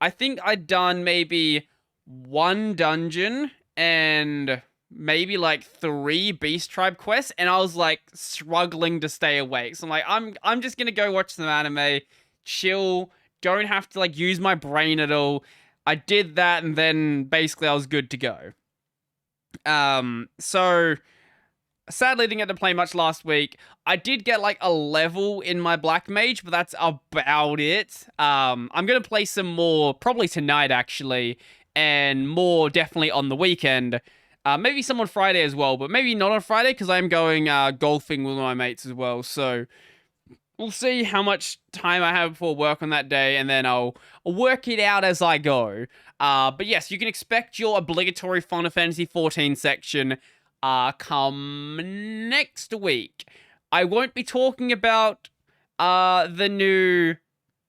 I think I'd done maybe 1 dungeon and maybe like 3 Beast Tribe quests, and I was like struggling to stay awake. So I'm like, I'm just gonna go watch some anime, chill, don't have to like use my brain at all. I did that, and then basically I was good to go. So sadly didn't get to play much last week. I did get like a level in my Black Mage, but that's about it. I'm gonna play some more probably tonight actually, and more definitely on the weekend. Maybe some on Friday as well, but maybe not on Friday because I'm going golfing with my mates as well. So we'll see how much time I have before work on that day, and then I'll work it out as I go. But yes, you can expect your obligatory Final Fantasy XIV section come next week. I won't be talking about the new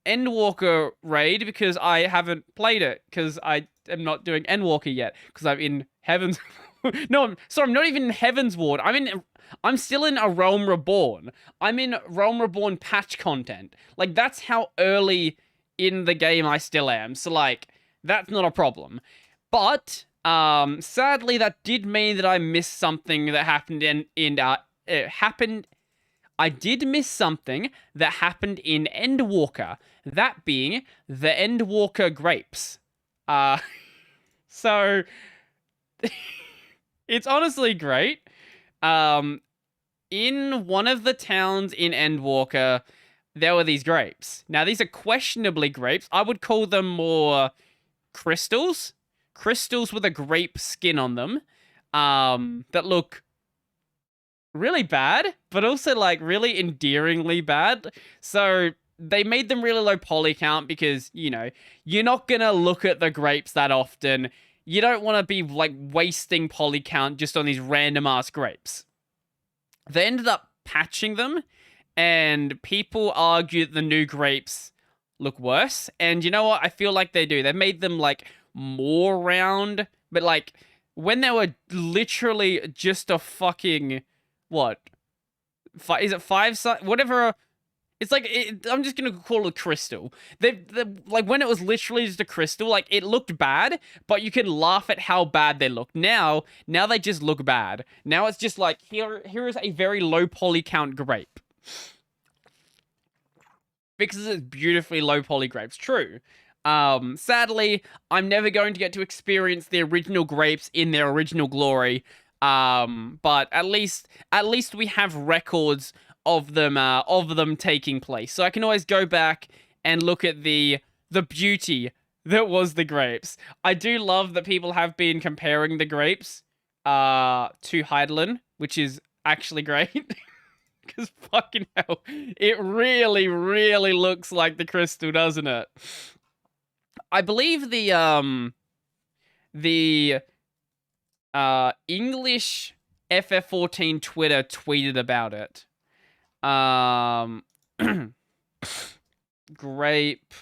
Endwalker raid because I haven't played it, because I am not doing Endwalker yet, because I'm in Heaven's... No, I'm not even in Heaven's Ward. I'm still in A Realm Reborn. I'm in Realm Reborn patch content. Like, that's how early in the game I still am. So, like, that's not a problem. But, sadly, that did mean that I missed something that happened I did miss something that happened in Endwalker. That being the Endwalker grapes. So... It's honestly great. In one of the towns in Endwalker, there were these grapes. Now, these are questionably grapes. I would call them more crystals. Crystals with a grape skin on them. That look really bad, but also, like, really endearingly bad. So they made them really low poly count because, you know, you're not gonna look at the grapes that often. You don't want to be, like, wasting poly count just on these random-ass grapes. They ended up patching them, and people argue that the new grapes look worse. And you know what? I feel like they do. They made them, like, more round, but, like, when they were literally just a fucking... What? Is it 5 size? Whatever... It's like, I'm just gonna call it a crystal. Like, when it was literally just a crystal, like, it looked bad, but you can laugh at how bad they look. Now they just look bad. Now it's just like, here is a very low poly count grape. Because it's beautifully low poly grapes. True. Sadly, I'm never going to get to experience the original grapes in their original glory. But at least we have records of them taking place. So I can always go back and look at the beauty that was the grapes. I do love that people have been comparing the grapes to Heidelin, which is actually great. Because fucking hell, it really, really looks like the crystal, doesn't it? I believe the English FF14 Twitter tweeted about it. Grape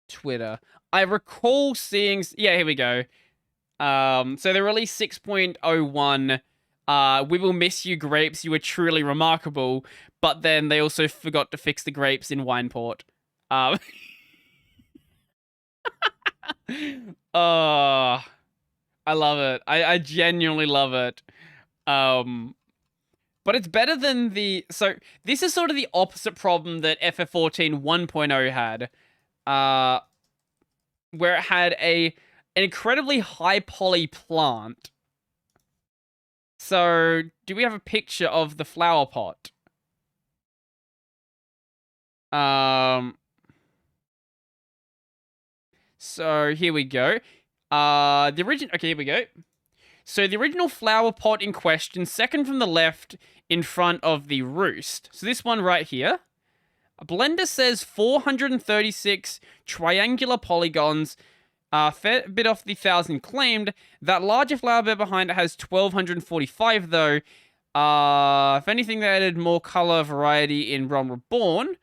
Twitter. I recall seeing... Yeah, here we go. So they released 6.01. We will miss you, grapes. You were truly remarkable. But then they also forgot to fix the grapes in Wineport. I love it. I genuinely love it. But it's better than the... So, this is sort of the opposite problem that FF14 1.0 had. Where it had an incredibly high poly plant. So, do we have a picture of the flower pot? So, here we go. Okay, here we go. So the original flower pot in question, second from the left in front of the roost. So this one right here. Blender says 436 triangular polygons, fair bit off the 1,000 claimed. That larger flower bed behind it has 1,245 though. If anything, they added more color variety in Realm Reborn.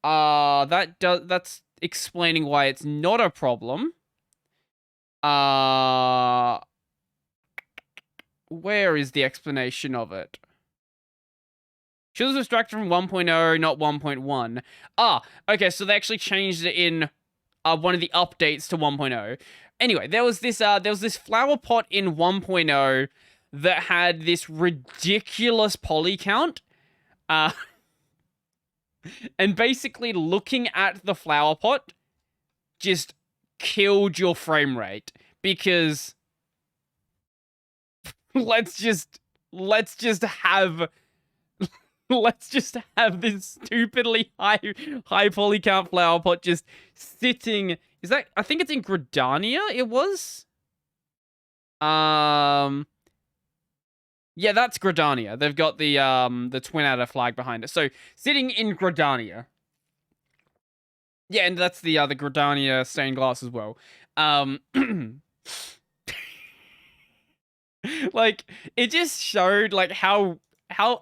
That's explaining why it's not a problem. Where is the explanation of it? She was extracted from 1.0, not 1.1. Okay, so they actually changed it in one of the updates to 1.0. Anyway, there was this flower pot in 1.0 that had this ridiculous poly count. And basically looking at the flower pot just killed your frame rate because let's just have this stupidly high poly count flower pot just sitting. Is that, I think it's in Gridania it was? Yeah, that's Gridania. They've got the twin adder flag behind it. So sitting in Gridania. Yeah, and that's the Gridania stained glass as well. Like, it just showed like how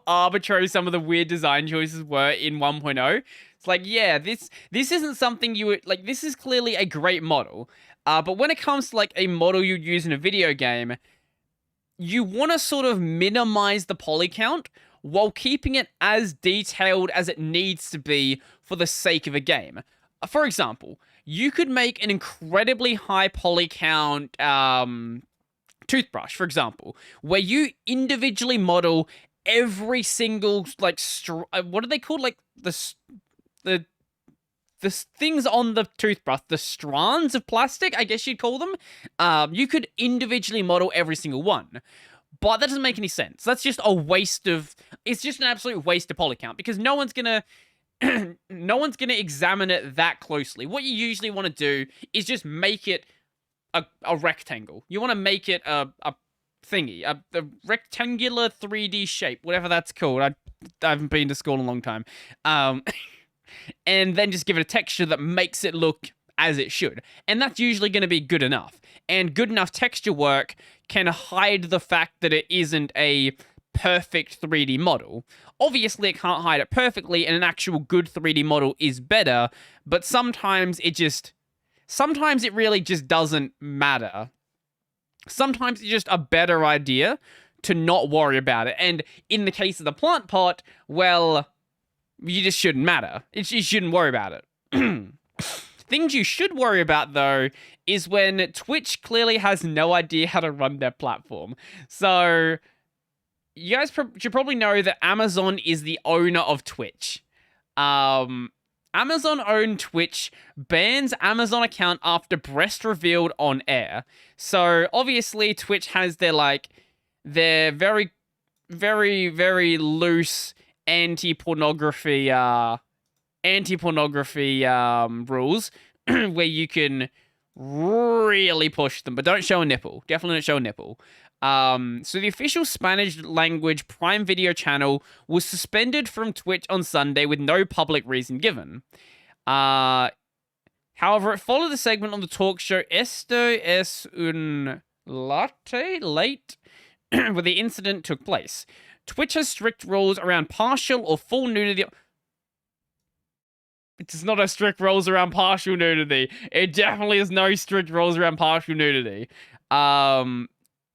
arbitrary some of the weird design choices were in 1.0. It's like, yeah, this isn't something you would like. This is clearly a great model, but when it comes to like a model you'd use in a video game, you want to sort of minimize the poly count while keeping it as detailed as it needs to be for the sake of a game. For example, you could make an incredibly high poly count toothbrush, for example, where you individually model every single like what are they called? Like the things on the toothbrush, the strands of plastic, I guess you'd call them. You could individually model every single one. But that doesn't make any sense. That's just a waste of... It's just an absolute waste of poly count because no one's gonna examine it that closely. What you usually want to do is just make it a rectangle. You want to make it a thingy, a rectangular 3D shape, whatever that's called. I haven't been to school in a long time. And then just give it a texture that makes it look as it should. And that's usually going to be good enough. And good enough texture work can hide the fact that it isn't a perfect 3D model. Obviously, it can't hide it perfectly, and an actual good 3D model is better, but sometimes it really just doesn't matter. Sometimes it's just a better idea to not worry about it. And in the case of the plant pot, well, you just shouldn't matter. You shouldn't worry about it. Things you should worry about, though, is when Twitch clearly has no idea how to run their platform. So, you guys should probably know that Amazon is the owner of Twitch. Amazon-owned Twitch bans Amazon account after breast revealed on air. So, obviously, Twitch has their very, very, very loose anti-pornography rules where you can really push them, but don't show a nipple. Definitely don't show a nipple. So the official Spanish language Prime Video channel was suspended from Twitch on Sunday with no public reason given. However, it followed the segment on the talk show Esto es un late, where the incident took place. Twitch has strict rules around partial or full nudity. It's not a strict rules around partial nudity. It definitely has no strict rules around partial nudity. And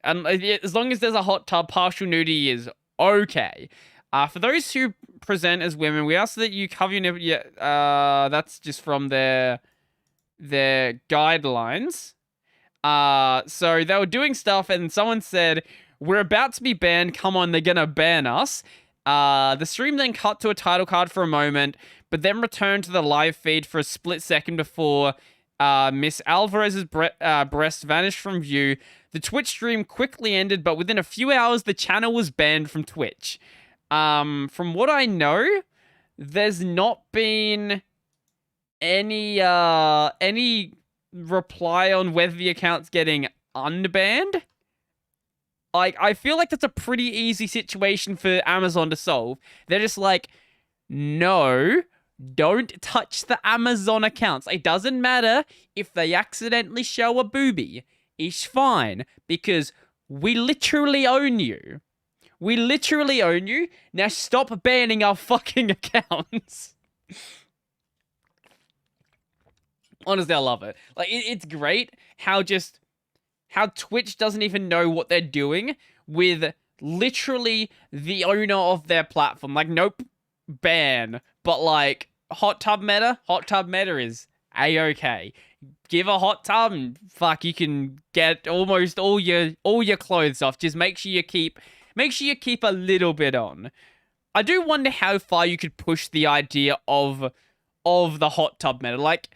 as long as there's a hot tub, partial nudity is okay. For those who present as women, we ask that you cover your nipple. Yeah, that's just from their guidelines. So they were doing stuff, and someone said, "We're about to be banned. Come on, they're gonna ban us." The stream then cut to a title card for a moment, but then returned to the live feed for a split second before Miss Alvarez's breast vanished from view. The Twitch stream quickly ended, but within a few hours, the channel was banned from Twitch. From what I know, there's not been any reply on whether the account's getting unbanned. Like, I feel like that's a pretty easy situation for Amazon to solve. They're just like, no, don't touch the Amazon accounts. It doesn't matter if they accidentally show a boobie. It's fine, because we literally own you. We literally own you. Now stop banning our fucking accounts. Honestly, I love it. Like, it's great how Twitch doesn't even know what they're doing with literally the owner of their platform. Like, nope, ban. But, like, hot tub meta is A-okay. Give a hot tub and, fuck, you can get almost all your clothes off. Just make sure you keep a little bit on. I do wonder how far you could push the idea of the hot tub meta. Like,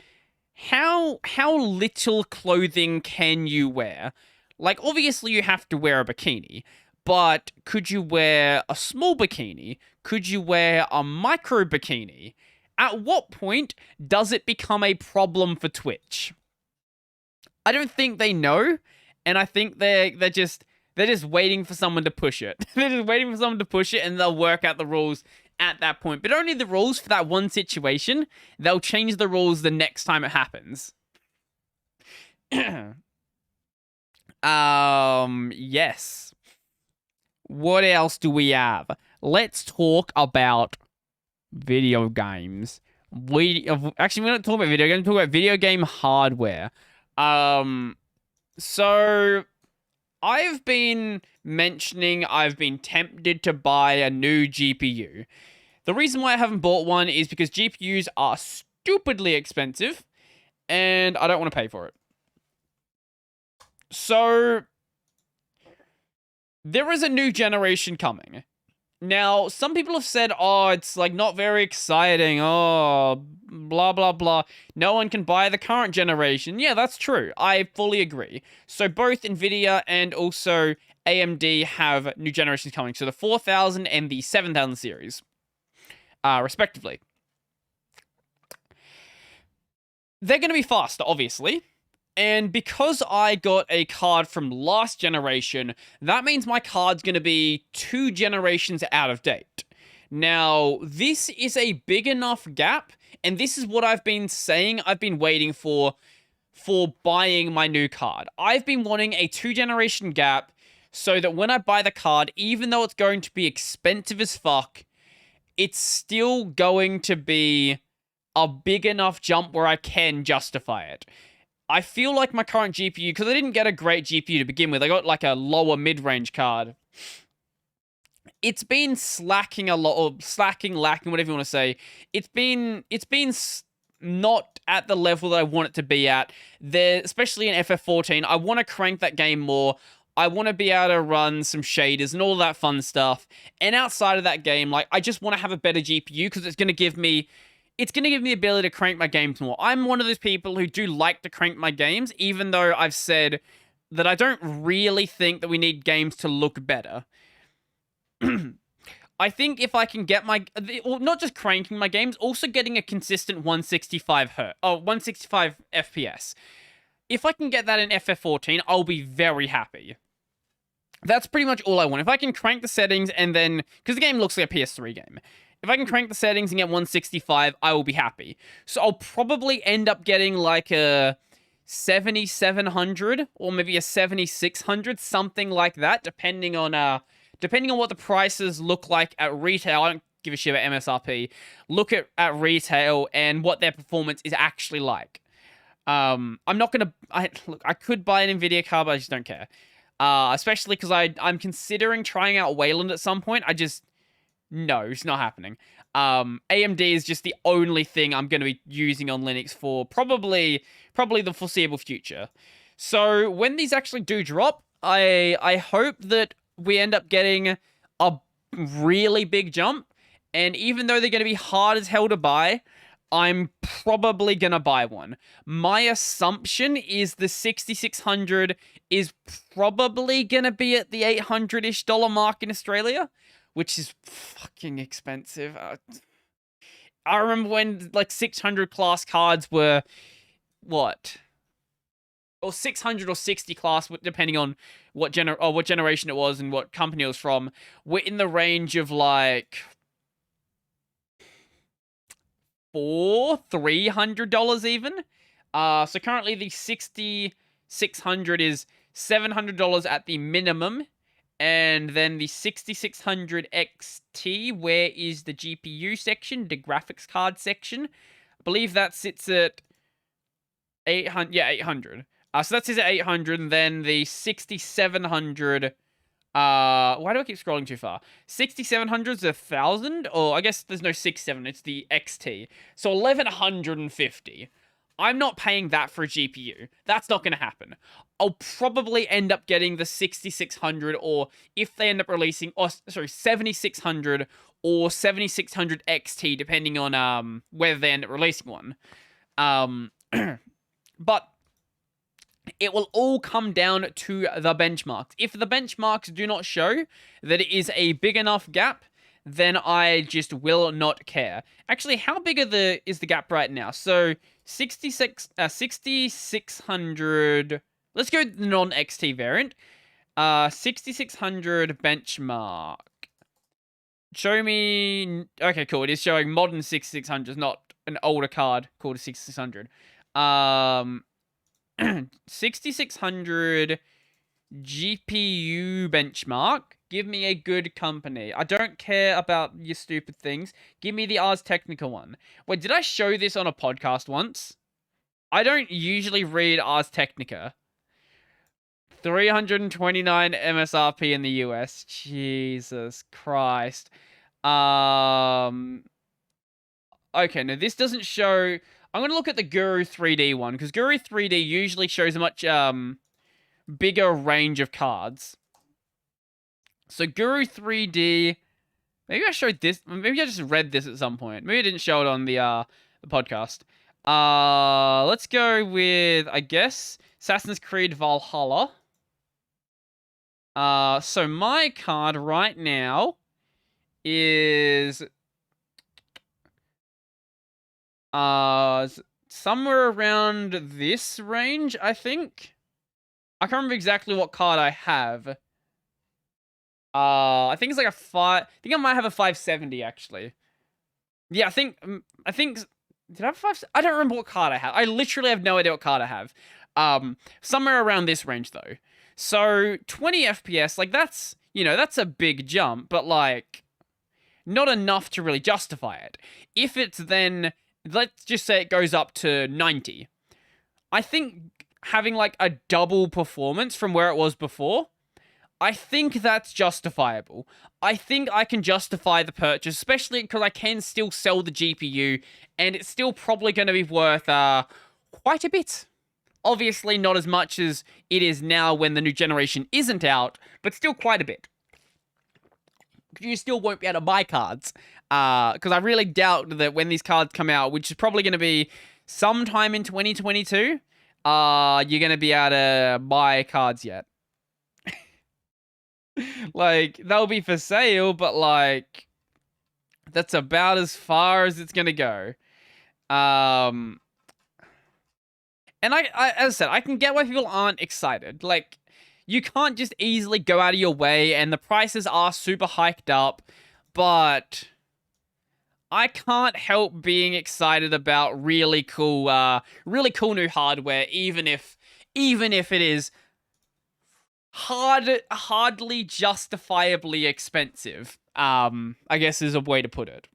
how little clothing can you wear? Like, obviously you have to wear a bikini, but could you wear a small bikini? Could you wear a micro bikini? At what point does it become a problem for Twitch? I don't think they know, and I think they're just waiting for someone to push it. They're just waiting for someone to push it, and they'll work out the rules at that point. But only the rules for that one situation. They'll change the rules the next time it happens. Yes. What else do we have? Let's talk about video games. We're not talking about video games, we're talking about video game hardware. So I've been mentioning I've been tempted to buy a new GPU. The reason why I haven't bought one is because GPUs are stupidly expensive, and I don't want to pay for it. So there is a new generation coming. Now, some people have said, oh, it's like not very exciting. Oh, blah, blah, blah. No one can buy the current generation. Yeah, that's true. I fully agree. So both Nvidia and also AMD have new generations coming. So the 4000 and the 7000 series, respectively. They're going to be faster, obviously. And because I got a card from last generation, that means my card's going to be 2 generations out of date. Now, this is a big enough gap, and this is what I've been saying I've been waiting for buying my new card. I've been wanting a 2-generation gap so that when I buy the card, even though it's going to be expensive as fuck, it's still going to be a big enough jump where I can justify it. I feel like my current GPU, because I didn't get a great GPU to begin with, I got like a lower mid-range card. It's been slacking a lot, or lacking, whatever you want to say. It's been not at the level that I want it to be at. There, especially in FF14, I want to crank that game more. I want to be able to run some shaders and all that fun stuff. And outside of that game, like, I just want to have a better GPU because it's going to give me the ability to crank my games more. I'm one of those people who do like to crank my games, even though I've said that I don't really think that we need games to look better. I think if I can get not just cranking my games, also getting a consistent 165 FPS. If I can get that in FF14, I'll be very happy. That's pretty much all I want. If I can crank the settings and then, because the game looks like a PS3 game. If I can crank the settings and get 165, I will be happy. So I'll probably end up getting like a 7700 or maybe a 7600, something like that, depending on what the prices look like at retail. I don't give a shit about MSRP. Look at retail and what their performance is actually like. I'm not gonna. Look, I could buy an Nvidia card, but I just don't care. Especially because I'm considering trying out Wayland at some point. No, it's not happening. AMD is just the only thing I'm going to be using on Linux for probably the foreseeable future. So when these actually do drop, I hope that we end up getting a really big jump. And even though they're going to be hard as hell to buy, I'm probably going to buy one. My assumption is the 6600 is probably going to be at the $800-ish mark in Australia, which is fucking expensive. I remember when like 600 class cards were what? Or 600 or 60 class, depending on what generation it was and what company it was from, were in the range of like $300 even. So currently the 6600 is $700 at the minimum, and then the 6600 XT, where is the GPU section, the graphics card section? I believe that sits at 800. Yeah, 800. So that sits at 800, and then the 6700. Why do I keep scrolling too far? 6700 is 1,000, or I guess there's no 67. It's the XT. So 1150. I'm not paying that for a GPU. That's not going to happen. I'll probably end up getting the 6600, or if they end up releasing, 7600 or 7600 XT, depending on whether they end up releasing one. But it will all come down to the benchmarks. If the benchmarks do not show that it is a big enough gap, then I just will not care. Actually, how big is the gap right now? So 6600. Let's go the non-XT variant. 6600 benchmark. Show me. Okay, cool. It is showing modern 6600s, not an older card called a 6600. 6600 GPU benchmark. Give me a good company. I don't care about your stupid things. Give me the Ars Technica one. Wait, did I show this on a podcast once? I don't usually read Ars Technica. 329 MSRP in the US. Jesus Christ. Okay, now this doesn't show. I'm going to look at the Guru 3D one, because Guru 3D usually shows a much bigger range of cards. So Guru 3D, maybe I showed this, maybe I just read this at some point. Maybe I didn't show it on the podcast. Let's go with, I guess, Assassin's Creed Valhalla. So my card right now is somewhere around this range, I think. I can't remember exactly what card I have. I think it's like a 5. I think I might have a 570 actually. Yeah, I think. Did I have 5? I don't remember what card I have. I literally have no idea what card I have. Somewhere around this range though. So 20 FPS, like that's a big jump, but like not enough to really justify it. If it's then, let's just say it goes up to 90. I think having like a double performance from where it was before, I think that's justifiable. I think I can justify the purchase, especially because I can still sell the GPU, and it's still probably going to be worth quite a bit. Obviously not as much as it is now when the new generation isn't out, but still quite a bit. You still won't be able to buy cards, because I really doubt that when these cards come out, which is probably going to be sometime in 2022, you're going to be able to buy cards yet. Like, they'll be for sale, but like, that's about as far as it's going to go. And I, as I said, I can get why people aren't excited. Like, you can't just easily go out of your way, and the prices are super hiked up, but I can't help being excited about really cool new hardware, even if it is hardly justifiably expensive. I guess is a way to put it.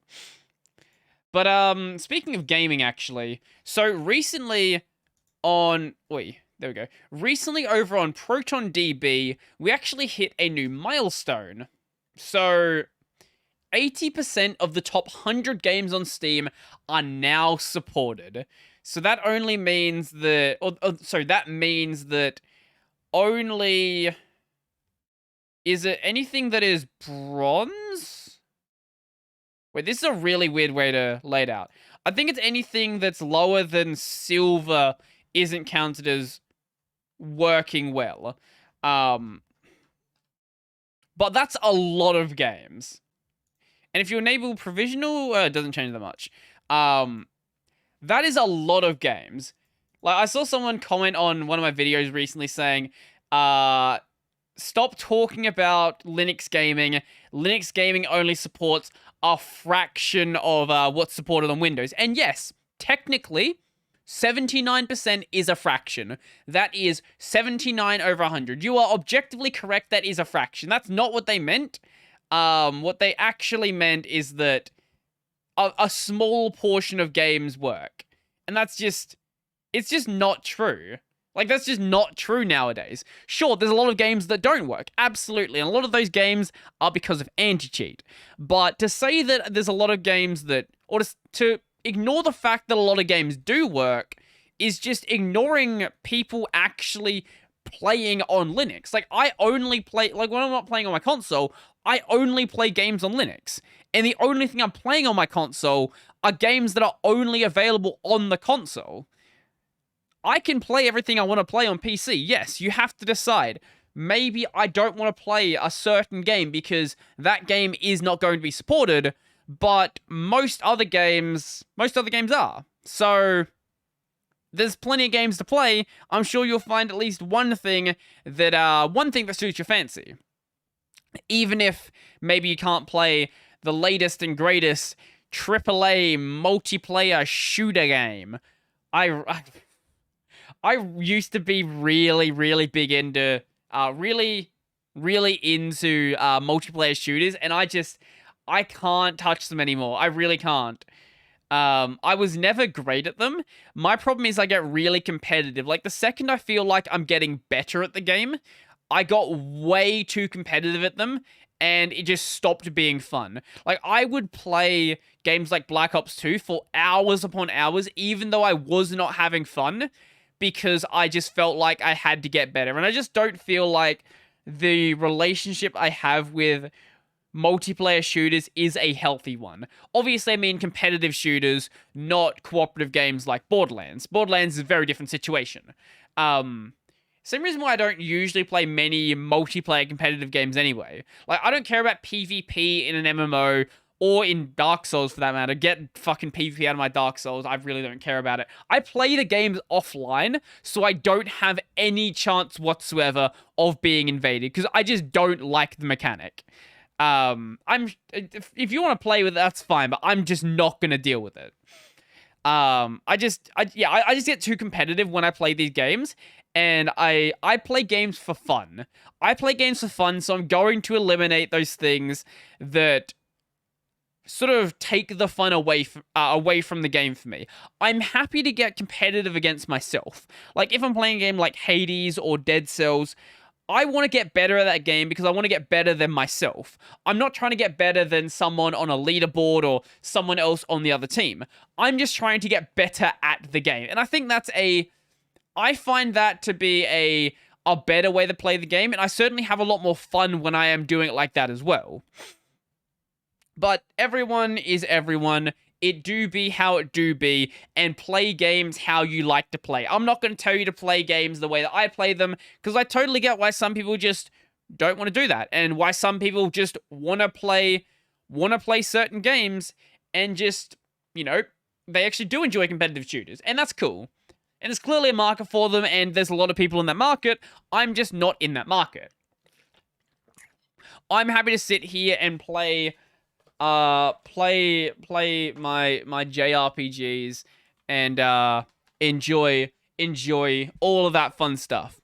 But speaking of gaming, actually, so recently there we go. Recently over on ProtonDB, we actually hit a new milestone. So 80% of the top 100 games on Steam are now supported. So that only means that, that means that only Is it anything that is bronze? Wait, this is a really weird way to lay it out. I think it's anything that's lower than silver isn't counted as working well. But that's a lot of games. And if you enable provisional, it doesn't change that much. That is a lot of games. Like, I saw someone comment on one of my videos recently saying, stop talking about Linux gaming. Linux gaming only supports a fraction of what's supported on Windows. And yes, technically, 79% is a fraction. That is 79 over 100. You are objectively correct, that is a fraction. That's not what they meant. What they actually meant is that a small portion of games work. And that's just... It's just not true. Like, that's just not true nowadays. Sure, there's a lot of games that don't work. Absolutely. And a lot of those games are because of anti-cheat. But to say that there's a lot of games that... Or to ignore the fact that a lot of games do work is just ignoring people actually playing on Linux. Like, I only play... Like, when I'm not playing on my console, I only play games on Linux. And the only thing I'm playing on my console are games that are only available on the console. I can play everything I want to play on PC. Yes, you have to decide. Maybe I don't want to play a certain game because that game is not going to be supported, but most other games are. So there's plenty of games to play. I'm sure you'll find at least one thing that suits your fancy. Even if maybe you can't play the latest and greatest AAA multiplayer shooter game. I used to be really, really big into, really into multiplayer shooters, and I can't touch them anymore. I really can't. I was never great at them. My problem is I get really competitive. Like, the second I feel like I'm getting better at the game, I got way too competitive at them, and it just stopped being fun. Like, I would play games like Black Ops 2 for hours upon hours, even though I was not having fun, because I just felt like I had to get better. And I just don't feel like the relationship I have with multiplayer shooters is a healthy one. Obviously, I mean competitive shooters, not cooperative games like Borderlands. Borderlands is a very different situation. Same reason why I don't usually play many multiplayer competitive games anyway. Like, I don't care about PvP in an MMO or in Dark Souls for that matter. Get fucking PvP out of my Dark Souls. I really don't care about it. I play the games offline, so I don't have any chance whatsoever of being invaded, because I just don't like the mechanic. If you want to play with it, that's fine, but I'm just not gonna deal with it. I just get too competitive when I play these games, and I play games for fun. So I'm going to eliminate those things that sort of take the fun away from the game for me. I'm happy to get competitive against myself. Like, if I'm playing a game like Hades or Dead Cells, I want to get better at that game because I want to get better than myself. I'm not trying to get better than someone on a leaderboard or someone else on the other team. I'm just trying to get better at the game. And I think I find that to be a better way to play the game, and I certainly have a lot more fun when I am doing it like that as well. But everyone is everyone. It do be how it do be, and play games how you like to play. I'm not going to tell you to play games the way that I play them, because I totally get why some people just don't want to do that, and why some people just want to play certain games, and just, you know, they actually do enjoy competitive shooters, and that's cool. And there's clearly a market for them, and there's a lot of people in that market. I'm just not in that market. I'm happy to sit here and play my JRPGs and enjoy all of that fun stuff.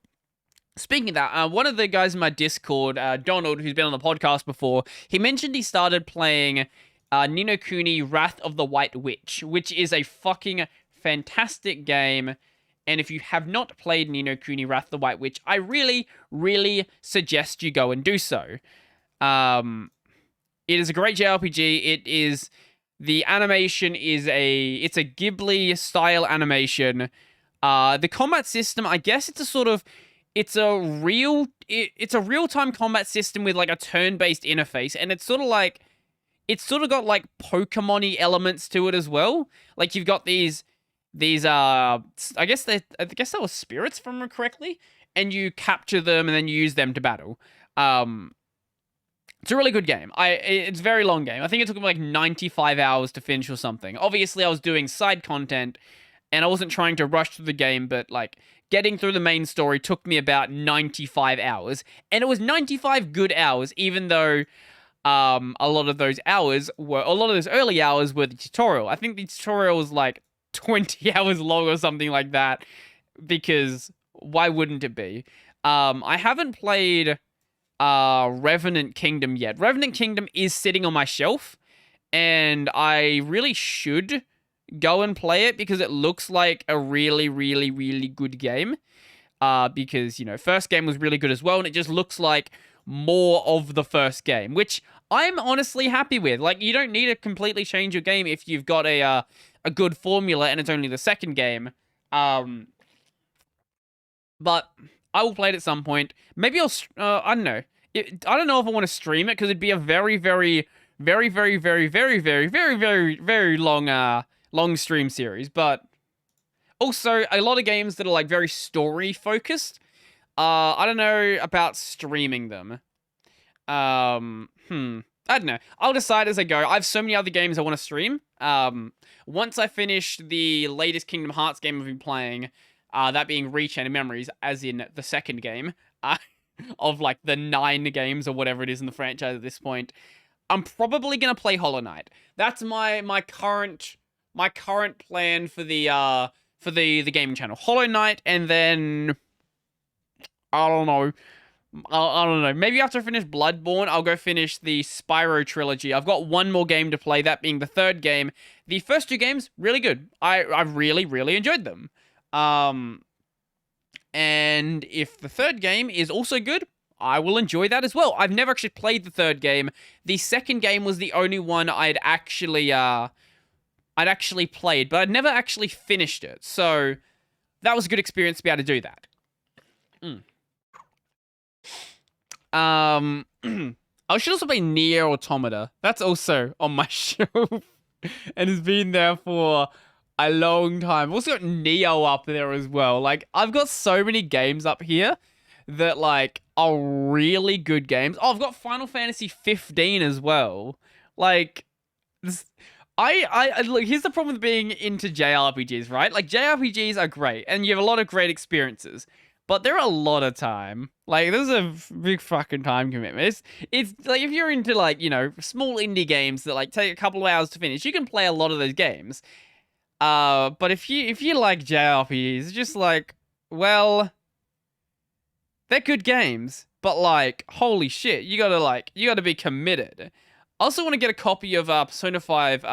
Speaking of that, one of the guys in my Discord, Donald, who's been on the podcast before, he mentioned he started playing Ni no Kuni Wrath of the White Witch, which is a fucking fantastic game. And if you have not played Ni no Kuni Wrath of the White Witch, I really, really suggest you go and do so. It is a great JRPG. The animation it's a Ghibli style animation. The combat system, I guess it's it's a real-time combat system with like a turn-based interface, and it's sort of got like Pokemon-y elements to it as well. Like you've got these I guess they were spirits, if I remember correctly, and you capture them and then you use them to battle. It's a really good game. It's a very long game. I think it took me like 95 hours to finish or something. Obviously, I was doing side content, and I wasn't trying to rush through the game, but like getting through the main story took me about 95 hours, and it was 95 good hours, even though a lot of those early hours were the tutorial. I think the tutorial was like 20 hours long or something like that, because why wouldn't it be? I haven't played Revenant Kingdom yet. Revenant Kingdom is sitting on my shelf, and I really should go and play it because it looks like a really, really, really good game. Because, you know, first game was really good as well, and it just looks like more of the first game, which I'm honestly happy with. Like, you don't need to completely change your game if you've got a good formula and it's only the second game. But I will play it at some point. Maybe I'll, I don't know. I don't know if I want to stream it, because it'd be a very, very, very, very, very, very, very, very, very, very long stream series. But also, a lot of games that are like very story focused, I don't know about streaming them. I don't know. I'll decide as I go. I have so many other games I want to stream. Once I finish the latest Kingdom Hearts game I've been playing, that being Rechain of Memories, as in the second game, of like the 9 games or whatever it is in the franchise at this point, I'm probably gonna play Hollow Knight. That's my current plan for the gaming channel. Hollow Knight, and then I don't know. I don't know. Maybe after I finish Bloodborne, I'll go finish the Spyro trilogy. I've got one more game to play, that being the third game. The first 2 games, really good. I really, really enjoyed them. And if the third game is also good, I will enjoy that as well. I've never actually played the third game. The second game was the only one I'd actually played, but I'd never actually finished it. So that was a good experience to be able to do that. I should also play Nier Automata. That's also on my shelf and has been there for a long time. I've also got Neo up there as well. Like, I've got so many games up here that, like, are really good games. Oh, I've got Final Fantasy 15 as well. Like, this, look, here's the problem with being into JRPGs, right? Like, JRPGs are great, and you have a lot of great experiences, but they're a lot of time. Like, there's a big fucking time commitment. It's like, if you're into, like, you know, small indie games that, like, take a couple of hours to finish, you can play a lot of those games. But if you like JRPGs, it's just like, well, they're good games, but like, holy shit, you gotta be committed. I also want to get a copy of Persona 5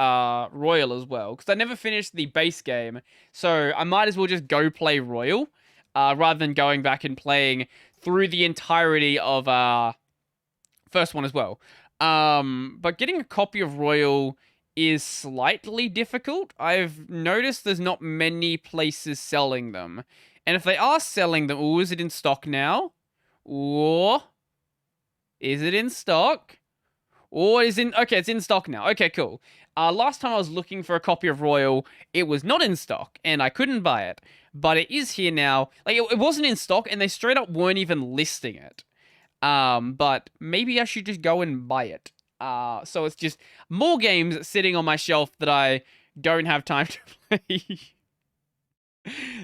Royal as well, because I never finished the base game, so I might as well just go play Royal, rather than going back and playing through the entirety of first one as well. But getting a copy of Royal is slightly difficult. I've noticed there's not many places selling them. And if they are selling them, is it in stock now? Or is it in stock? Okay, it's in stock now. Okay, cool. Last time I was looking for a copy of Royal, it was not in stock, and I couldn't buy it. But it is here now. Like, it wasn't in stock, and they straight up weren't even listing it. But maybe I should just go and buy it. So it's just more games sitting on my shelf that I don't have time to play.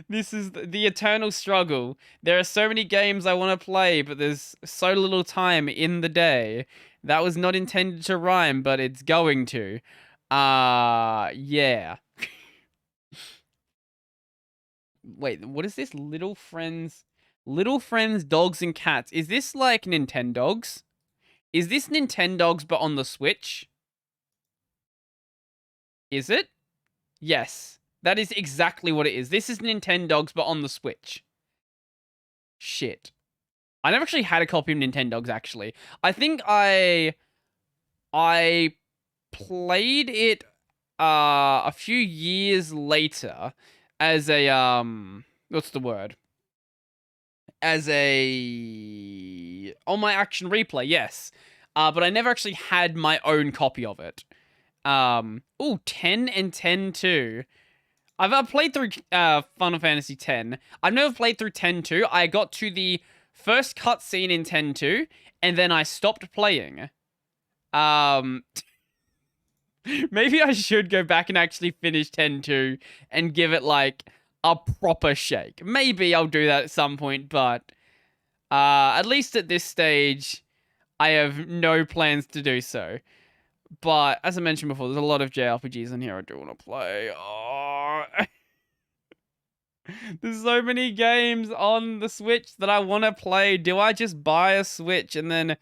This is the eternal struggle. There are so many games I want to play, but there's so little time in the day. That was not intended to rhyme, but it's going to. Yeah. Wait, what is this? Little Friends, Dogs and Cats. Is this like Nintendogs? Is this Nintendogs but on the Switch? Is it? Yes. That is exactly what it is. This is Nintendogs but on the Switch. Shit. I never actually had a copy of Nintendogs, actually. I think I played it a few years later as a what's the word? as a... on my Action Replay, yes. But I never actually had my own copy of it. 10 and 10 too. I've played through Final Fantasy X. I've never played through 10-2. I got to the first cutscene in 10-2, and then I stopped playing. Maybe I should go back and actually finish 10-2 and give it, like, a proper shake. Maybe I'll do that at some point, but at least at this stage, I have no plans to do so. But, as I mentioned before, there's a lot of JRPGs in here I do want to play. Oh. There's so many games on the Switch that I want to play. Do I just buy a Switch and then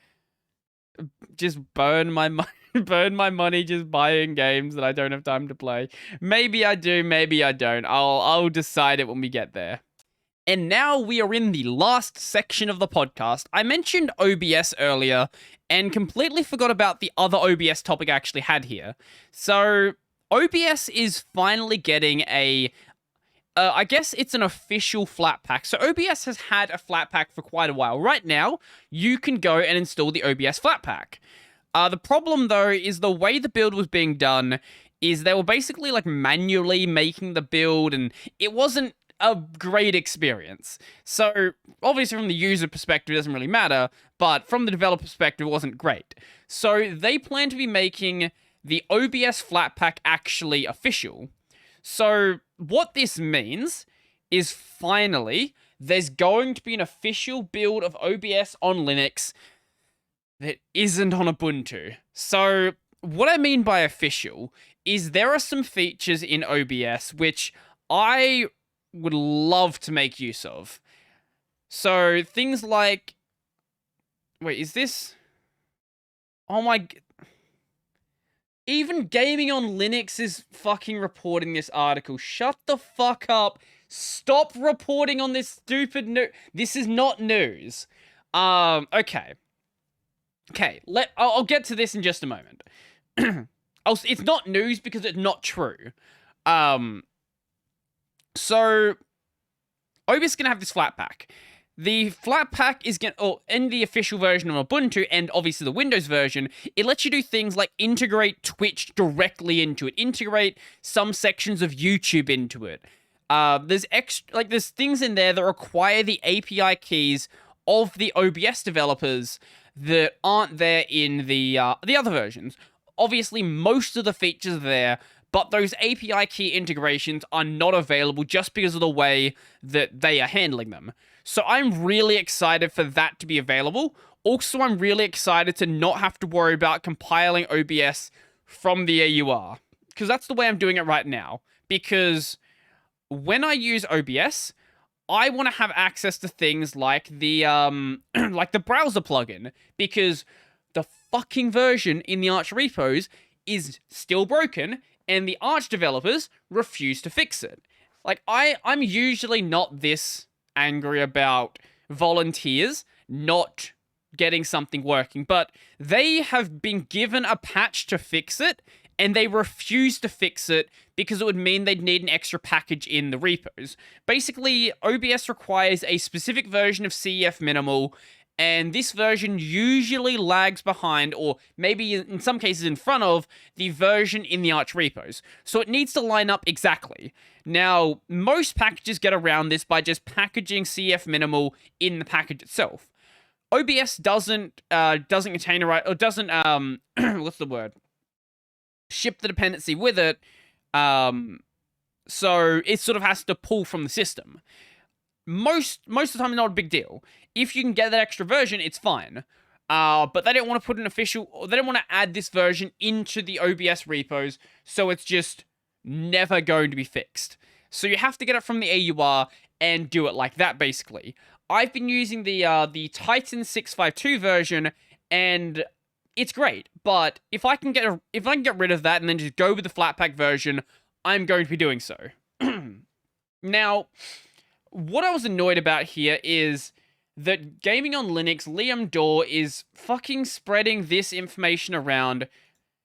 just burn my money just buying games that I don't have time to play? Maybe I do, maybe I don't. I'll decide it when we get there. And now we are in the last section of the podcast. I mentioned OBS earlier and completely forgot about the other OBS topic I actually had here. So, OBS is finally getting I guess it's an official flat pack. So OBS has had a flat pack for quite a while. Right now, you can go and install the OBS flat pack. The problem, though, is the way the build was being done is they were basically, like, manually making the build, and it wasn't a great experience. So, obviously, from the user perspective, it doesn't really matter, but from the developer perspective, it wasn't great. So, they plan to be making the OBS Flatpak actually official. So, what this means is finally, there's going to be an official build of OBS on Linux that isn't on Ubuntu. So, what I mean by official is there are some features in OBS which I would love to make use of. So, things like... Wait, is this... Oh my... Even Gaming on Linux is fucking reporting this article. Shut the fuck up. Stop reporting on this stupid news. This is not news. Okay. Okay, I'll get to this in just a moment. It's not news because it's not true. So, OBS is going to have this flat pack. The flat pack is going to, in the official version of Ubuntu, and obviously the Windows version, it lets you do things like integrate Twitch directly into it, integrate some sections of YouTube into it. There's things in there that require the API keys of the OBS developers that aren't there in the other versions. Obviously, most of the features are there, but those API key integrations are not available just because of the way that they are handling them. So I'm really excited for that to be available. Also, I'm really excited to not have to worry about compiling OBS from the AUR, because that's the way I'm doing it right now. Because when I use OBS, I want to have access to things like the like the browser plugin, because the fucking version in the Arch repos is still broken, and the Arch developers refuse to fix it. Like, I'm usually not this angry about volunteers not getting something working, but they have been given a patch to fix it, and they refuse to fix it because it would mean they'd need an extra package in the repos. Basically, OBS requires a specific version of CEF Minimal, and this version usually lags behind, or maybe in some cases in front of, the version in the Arch repos. So it needs to line up exactly. Now, most packages get around this by just packaging CF Minimal in the package itself. OBS doesn't contain doesn't what's the word? Ship the dependency with it. So it sort of has to pull from the system. Most of the time, not a big deal. If you can get that extra version, it's fine. But they don't want to put an official... They don't want to add this version into the OBS repos, so it's just never going to be fixed. So you have to get it from the AUR and do it like that, basically. I've been using the Titan 652 version, and it's great. But if I can get rid of that and then just go with the Flatpak version, I'm going to be doing so. Now, what I was annoyed about here is that Gaming on Linux, Liam Dorr, is fucking spreading this information around.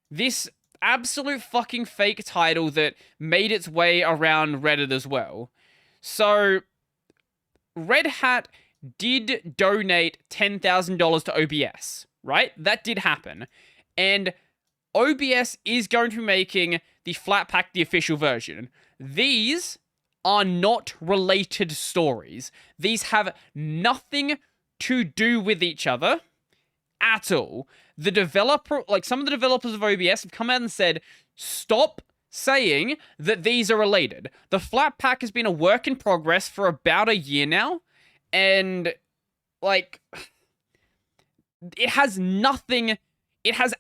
This absolute fucking fake title that made its way around Reddit as well. So, Red Hat did donate $10,000 to OBS, right? That did happen. And OBS is going to be making the Flatpak the official version. These are not related stories. These have nothing to do with each other at all. The developer, like some of the developers of OBS have come out and said, stop saying that these are related. The Flatpak has been a work in progress for about a year now, and like it has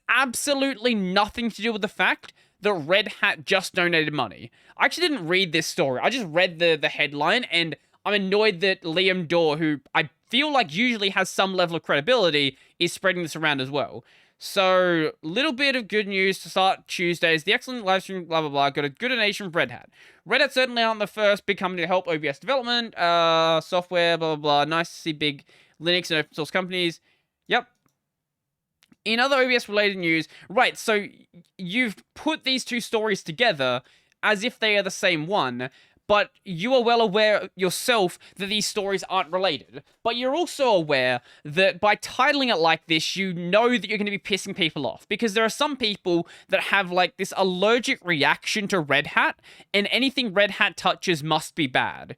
absolutely nothing to do with the fact that Red Hat just donated money. I actually didn't read this story. I just read the headline, and I'm annoyed that Liam Dorr, who I feel like usually has some level of credibility, is spreading this around as well. So, little bit of good news to start Tuesdays. The excellent live stream, blah, blah, blah, got a good donation from Red Hat. Red Hat certainly aren't the first big company to help OBS development, software, blah, blah, blah. Nice to see big Linux and open source companies. Yep. In other OBS-related news, right, so you've put these two stories together as if they are the same one, but you are well aware yourself that these stories aren't related. But you're also aware that by titling it like this, you know that you're going to be pissing people off. Because there are some people that have, like, this allergic reaction to Red Hat, and anything Red Hat touches must be bad.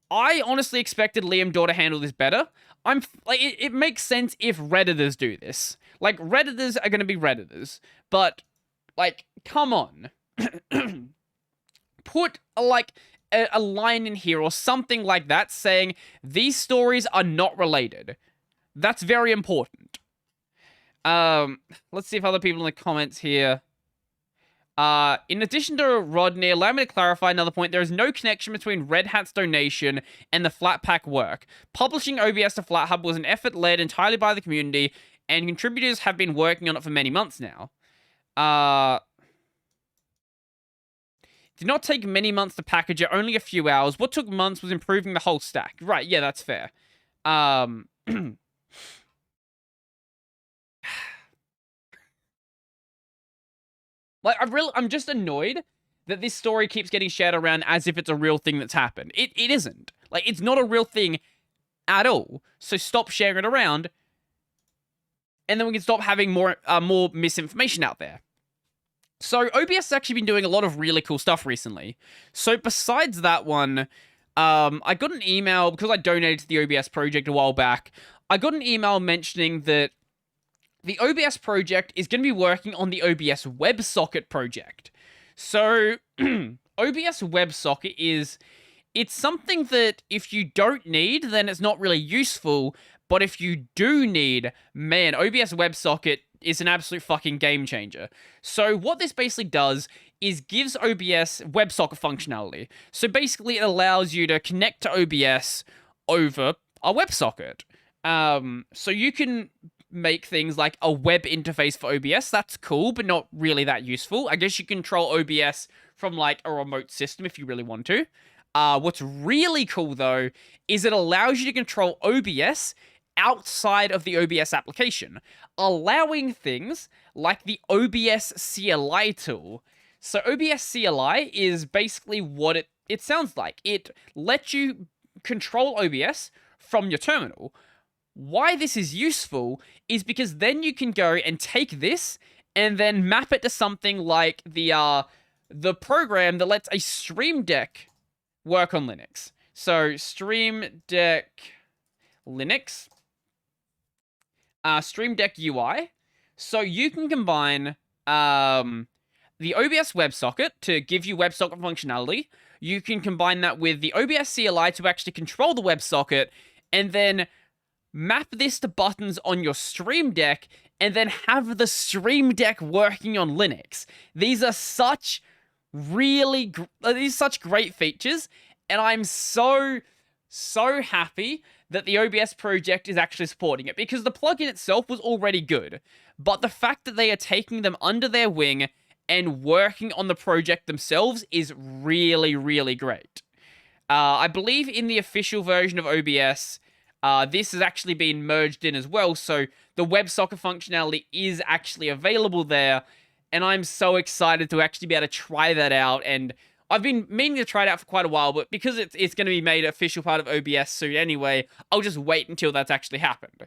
I honestly expected Liam Dorr to handle this better. It makes sense if Redditors do this. Like, Redditors are going to be Redditors. But, like, come on. Put, a line in here or something like that saying these stories are not related. That's very important. Let's see if other people in the comments here. In addition to Rodney, allow me to clarify another point. There is no connection between Red Hat's donation and the Flatpak work. Publishing OBS to FlatHub was an effort led entirely by the community, and contributors have been working on it for many months now. Did not take many months to package it, only a few hours. What took months was improving the whole stack. Right, yeah, that's fair. Like, I'm just annoyed that this story keeps getting shared around as if it's a real thing that's happened. It isn't. Like, it's not a real thing at all. So stop sharing it around, and then we can stop having more misinformation out there. So OBS has actually been doing a lot of really cool stuff recently. So besides that one, I got an email, because I donated to the OBS project a while back, I got an email mentioning that the OBS project is going to be working on the OBS WebSocket project. So, OBS WebSocket it's something that if you don't need, then it's not really useful, but if you do need, man, OBS WebSocket is an absolute fucking game changer. So what this basically does is gives OBS WebSocket functionality. So basically it allows you to connect to OBS over a WebSocket. So you can make things like a web interface for OBS. That's cool, but not really that useful. I guess you control OBS from like a remote system if you really want to. What's really cool though is it allows you to control OBS outside of the OBS application, allowing things like the OBS CLI tool. So OBS CLI is basically what it sounds like. It lets you control OBS from your terminal. Why this is useful is because then you can go and take this and then map it to something like the program that lets a Stream Deck work on Linux. So Stream Deck Linux, Stream Deck UI. So you can combine the OBS WebSocket to give you WebSocket functionality. You can combine that with the OBS CLI to actually control the WebSocket, and then map this to buttons on your Stream Deck, and then have the Stream Deck working on Linux. These are such such great features, and I'm so happy that the OBS project is actually supporting it, because the plugin itself was already good, but the fact that they are taking them under their wing and working on the project themselves is really, really great. I believe in the official version of OBS, this has actually been merged in as well, so the WebSocket functionality is actually available there, and I'm so excited to actually be able to try that out and I've been meaning to try it out for quite a while, but because it's going to be made official part of OBS soon anyway, I'll just wait until that's actually happened.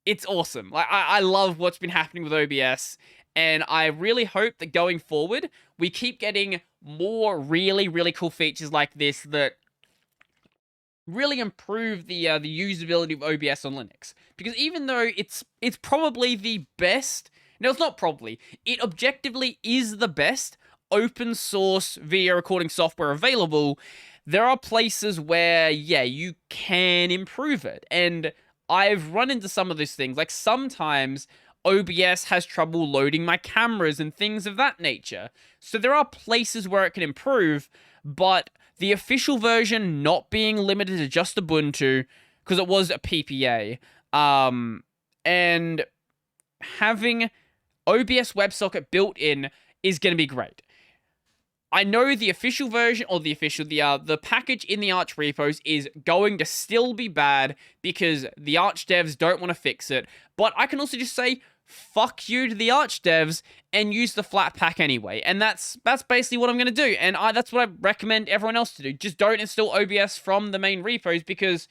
It's awesome. Like, I love what's been happening with OBS, and I really hope that going forward, we keep getting more really, really cool features like this that really improve the usability of OBS on Linux. Because even though it's probably the best, no, it's not probably, it objectively is the best open source video recording software available, there are places where, yeah, you can improve it. And I've run into some of those things. Like, sometimes OBS has trouble loading my cameras and things of that nature. So there are places where it can improve, but the official version not being limited to just Ubuntu, because it was a PPA, and having OBS WebSocket built in is going to be great. I know the official version, or the package in the Arch repos is going to still be bad because the Arch devs don't want to fix it, but I can also just say, fuck you to the Arch devs and use the Flatpak anyway. And that's basically what I'm going to do. And that's what I recommend everyone else to do. Just don't install OBS from the main repos because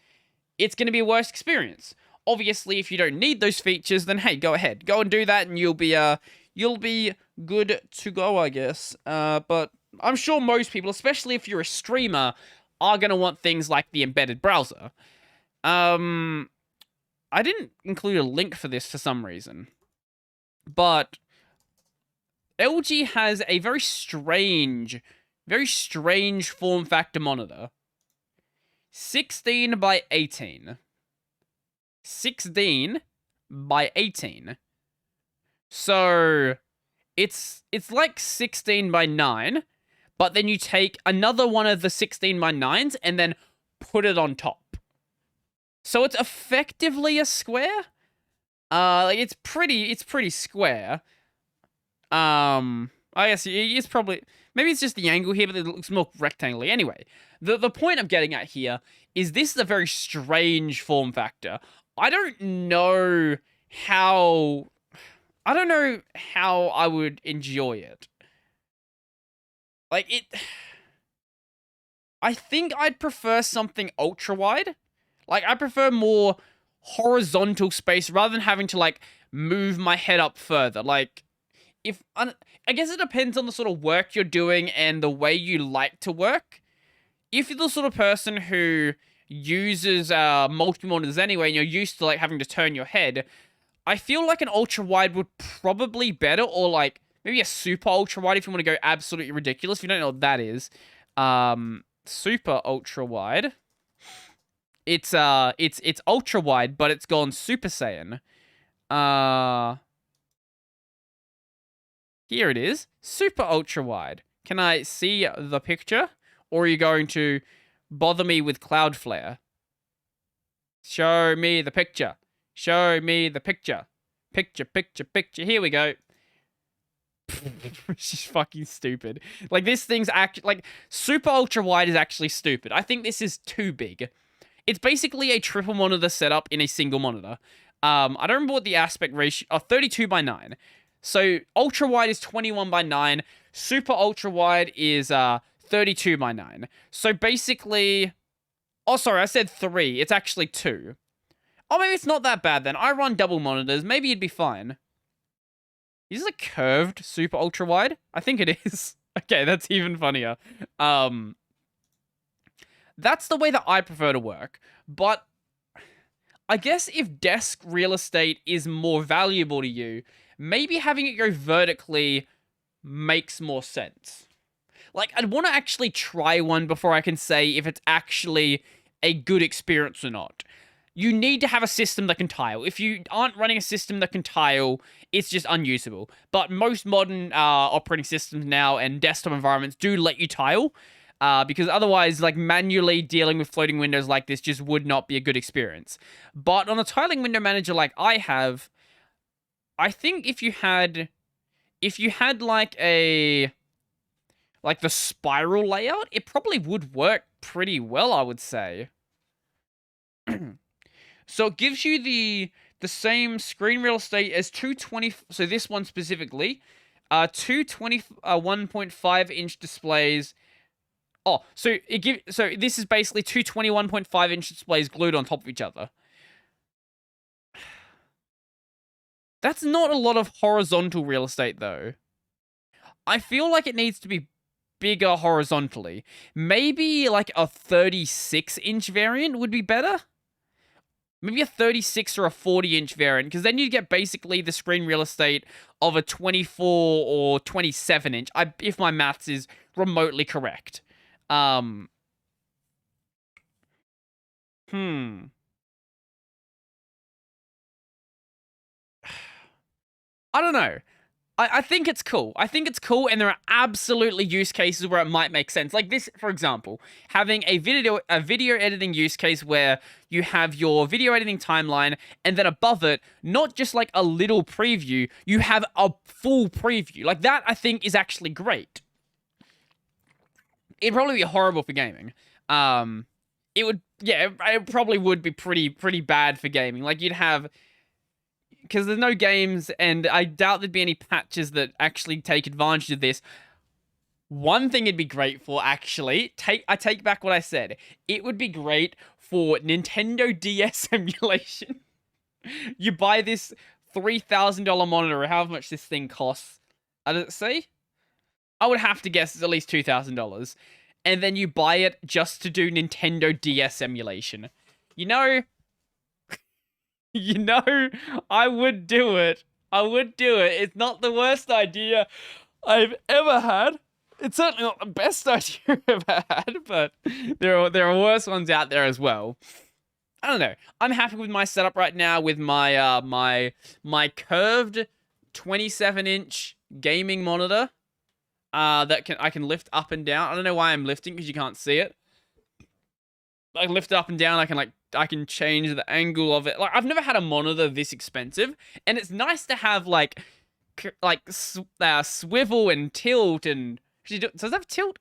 it's going to be a worse experience. Obviously, if you don't need those features, then hey, go ahead. Go and do that and you'll be good to go, I guess. But I'm sure most people, especially if you're a streamer, are going to want things like the embedded browser. I didn't include a link for this for some reason. But LG has a very strange form factor monitor. 16 by 18. 16 by 18. So it's like 16 by 9, but then you take another one of the 16 by 9s and then put it on top. So it's effectively a square. Like, it's pretty square. I guess it's probably, maybe it's just the angle here, but it looks more rectangular. Anyway, the point I'm getting at here is this is a very strange form factor. I don't know how I would enjoy it. Like, I think I'd prefer something ultra wide. Like, I prefer more horizontal space rather than having to, like, move my head up further. Like, I guess it depends on the sort of work you're doing and the way you like to work. If you're the sort of person who uses multiple monitors anyway and you're used to, like, having to turn your head, I feel like an ultra wide would probably better, or like maybe a super ultra wide if you want to go absolutely ridiculous. If you don't know what that is, super ultra wide. It's ultra wide, but it's gone Super Saiyan. Here it is, super ultra wide. Can I see the picture, or are you going to bother me with Cloudflare? Show me the picture. Show me the picture. Picture, picture, picture. Here we go. It's just fucking stupid. Like, this thing's actually, like, super ultra wide is actually stupid. I think this is too big. It's basically a triple monitor setup in a single monitor. I don't remember what the aspect ratio, 32 by 9. So ultra wide is 21 by 9. Super ultra wide is 32 by 9. So basically, oh, sorry, I said 3. It's actually 2. Oh, maybe it's not that bad then. I run double monitors. Maybe it'd be fine. Is this a curved super ultra wide? I think it is. Okay, that's even funnier. That's the way that I prefer to work. But I guess if desk real estate is more valuable to you, maybe having it go vertically makes more sense. Like, I'd want to actually try one before I can say if it's actually a good experience or not. You need to have a system that can tile. If you aren't running a system that can tile, it's just unusable. But most modern operating systems now and desktop environments do let you tile. Because otherwise, like, manually dealing with floating windows like this just would not be a good experience. But on a tiling window manager like I have, I think if you had like the spiral layout, it probably would work pretty well, I would say. So it gives you the same screen real estate as 220. So this one specifically, Two 1.5-inch displays. Oh, so this is basically two 21.5-inch displays glued on top of each other. That's not a lot of horizontal real estate, though. I feel like it needs to be bigger horizontally. Maybe like a 36-inch variant would be better. Maybe a 36 or a 40-inch variant, because then you get basically the screen real estate of a 24 or 27-inch, if my maths is remotely correct. Hmm. I don't know. I think it's cool. I think it's cool, and there are absolutely use cases where it might make sense. Like this, for example, having a video editing use case where you have your video editing timeline, and then above it, not just like a little preview, you have a full preview. Like that, I think is actually great. It'd probably be horrible for gaming. It probably would be pretty bad for gaming. Like you'd have, because there's no games, and I doubt there'd be any patches that actually take advantage of this. One thing it'd be great for, actually, I take back what I said. It would be great for Nintendo DS emulation. You buy this $3,000 monitor, or however much this thing costs. Does it say? I would have to guess it's at least $2,000. And then you buy it just to do Nintendo DS emulation. You know, I would do it. I would do it. It's not the worst idea I've ever had. It's certainly not the best idea I've ever had, but there are worse ones out there as well. I don't know. I'm happy with my setup right now with my my curved 27-inch gaming monitor. That I can lift up and down. I don't know why I'm lifting, because you can't see it. I can lift it up and down. I can change the angle of it. Like, I've never had a monitor this expensive, and it's nice to have like swivel and tilt. And does it have tilt?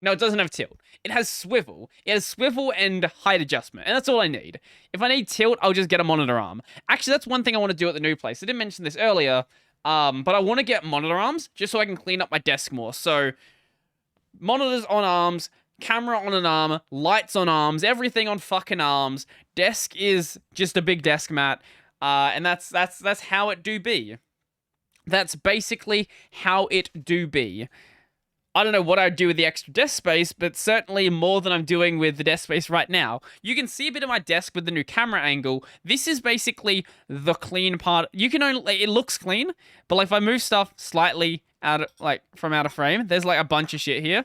No, it doesn't have tilt. It has swivel. It has swivel and height adjustment, and that's all I need. If I need tilt, I'll just get a monitor arm. Actually, that's one thing I want to do at the new place. I didn't mention this earlier, but I want to get monitor arms just so I can clean up my desk more. So, monitors on arms, camera on an arm, lights on arms, everything on fucking arms. Desk is just a big desk mat, and that's how it do be. That's basically how it do be. I don't know what I'd do with the extra desk space, but certainly more than I'm doing with the desk space right now. You can see a bit of my desk with the new camera angle. This is basically the clean part. You can only, it looks clean, but like if I move stuff slightly out of, from out of frame, there's like a bunch of shit here.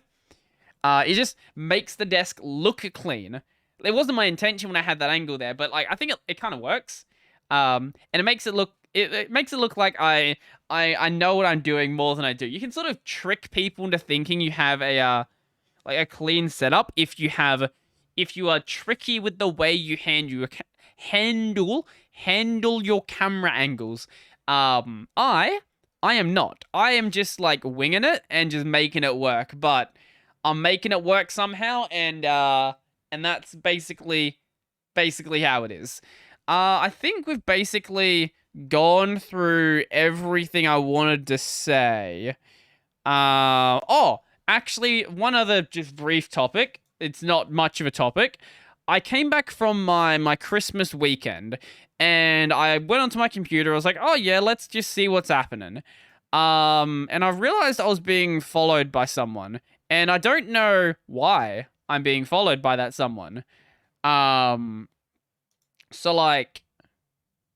It just makes the desk look clean. It wasn't my intention when I had that angle there, but like I think it kind of works. And it makes it look like I know what I'm doing more than I do. You can sort of trick people into thinking you have a clean setup if you are tricky with the way you handle your camera angles. I am not. I am just like winging it and just making it work, but I'm making it work somehow, and that's basically how it is. I think we've basically gone through everything I wanted to say. Actually, one other just brief topic. It's not much of a topic. I came back from my Christmas weekend, and I went onto my computer. I was like, oh yeah, let's just see what's happening. And I realized I was being followed by someone, and I don't know why I'm being followed by that someone. So like,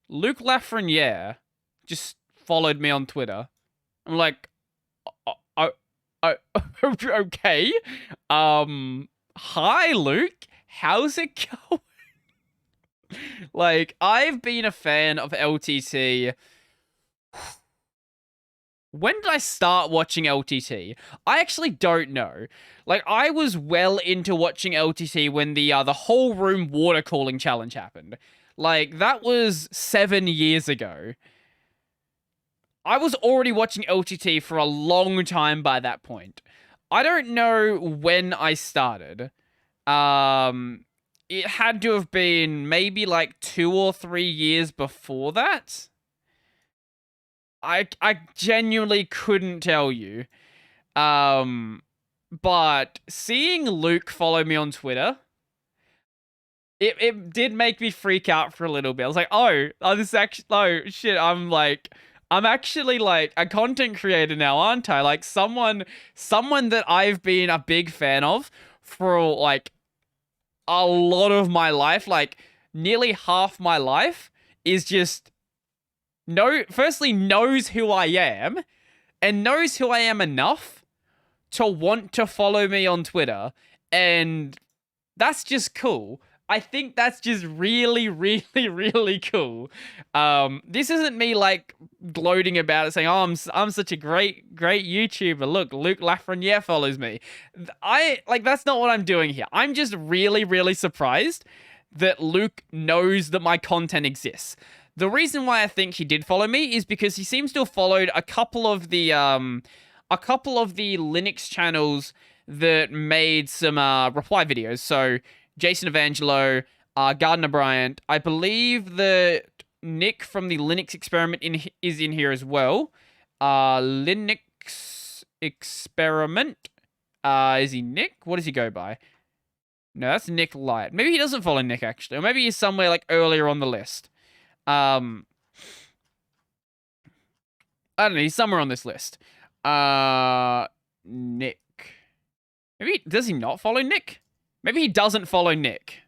Luke Lafreniere just followed me on Twitter. I'm like, okay. Hi, Luke. How's it going? Like, I've been a fan of LTT. When did I start watching LTT? I actually don't know. Like, I was well into watching LTT when the whole room water cooling challenge happened. Like, that was 7 years ago. I was already watching LTT for a long time by that point. I don't know when I started. It had to have been maybe like 2 or 3 years before that. I genuinely couldn't tell you. But seeing Luke follow me on Twitter, it did make me freak out for a little bit. I was like, this actually, oh shit, I'm actually like a content creator now, aren't I? Like someone that I've been a big fan of for like a lot of my life, like nearly half my life, is just firstly knows who I am and knows who I am enough to want to follow me on Twitter. And that's just cool. I think that's just really, really, really cool. This isn't me like gloating about it, saying, "Oh, I'm such a great YouTuber. Look, Luke Lafreniere follows me." That's not what I'm doing here. I'm just really, really surprised that Luke knows that my content exists. The reason why I think he did follow me is because he seems to have followed a couple of the Linux channels that made some reply videos. So Jason Evangelo, Gardner Bryant. I believe that Nick from the Linux Experiment is in here as well. Linux Experiment. Is he Nick? What does he go by? No, that's Nick Light. Maybe he doesn't follow Nick, actually. Or maybe he's somewhere, like, earlier on the list. I don't know. He's somewhere on this list. Nick. Maybe, does he not follow Nick? Maybe he doesn't follow Nick.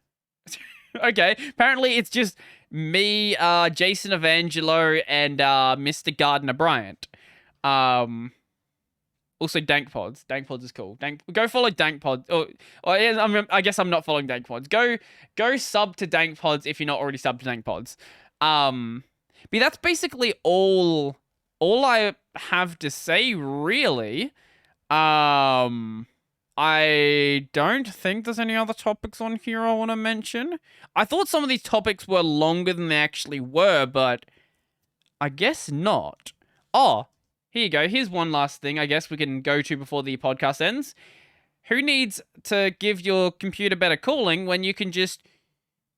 Okay, apparently it's just me, Jason Evangelo, and Mr. Gardner Bryant. Also DankPods. DankPods is cool. Go follow DankPods. I guess I'm not following DankPods. Go sub to DankPods if you're not already subbed to DankPods. But that's basically all I have to say, really. I don't think there's any other topics on here I want to mention. I thought some of these topics were longer than they actually were, but I guess not. Oh, here you go. Here's one last thing I guess we can go to before the podcast ends. Who needs to give your computer better cooling when you can just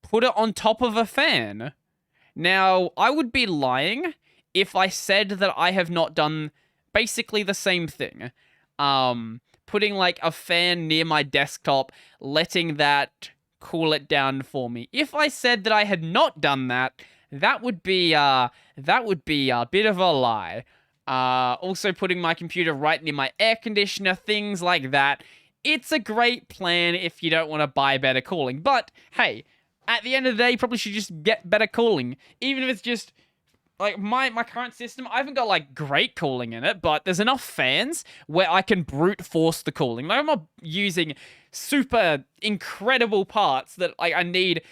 put it on top of a fan? Now, I would be lying if I said that I have not done basically the same thing. Putting like a fan near my desktop, letting that cool it down for me. If I said that I had not done that, that would be a bit of a lie. Also putting my computer right near my air conditioner, things like that. It's a great plan if you don't want to buy better cooling. But hey, at the end of the day, you probably should just get better cooling. Even if it's just like my current system, I haven't got like great cooling in it, but there's enough fans where I can brute force the cooling. Like I'm not using super incredible parts that like I need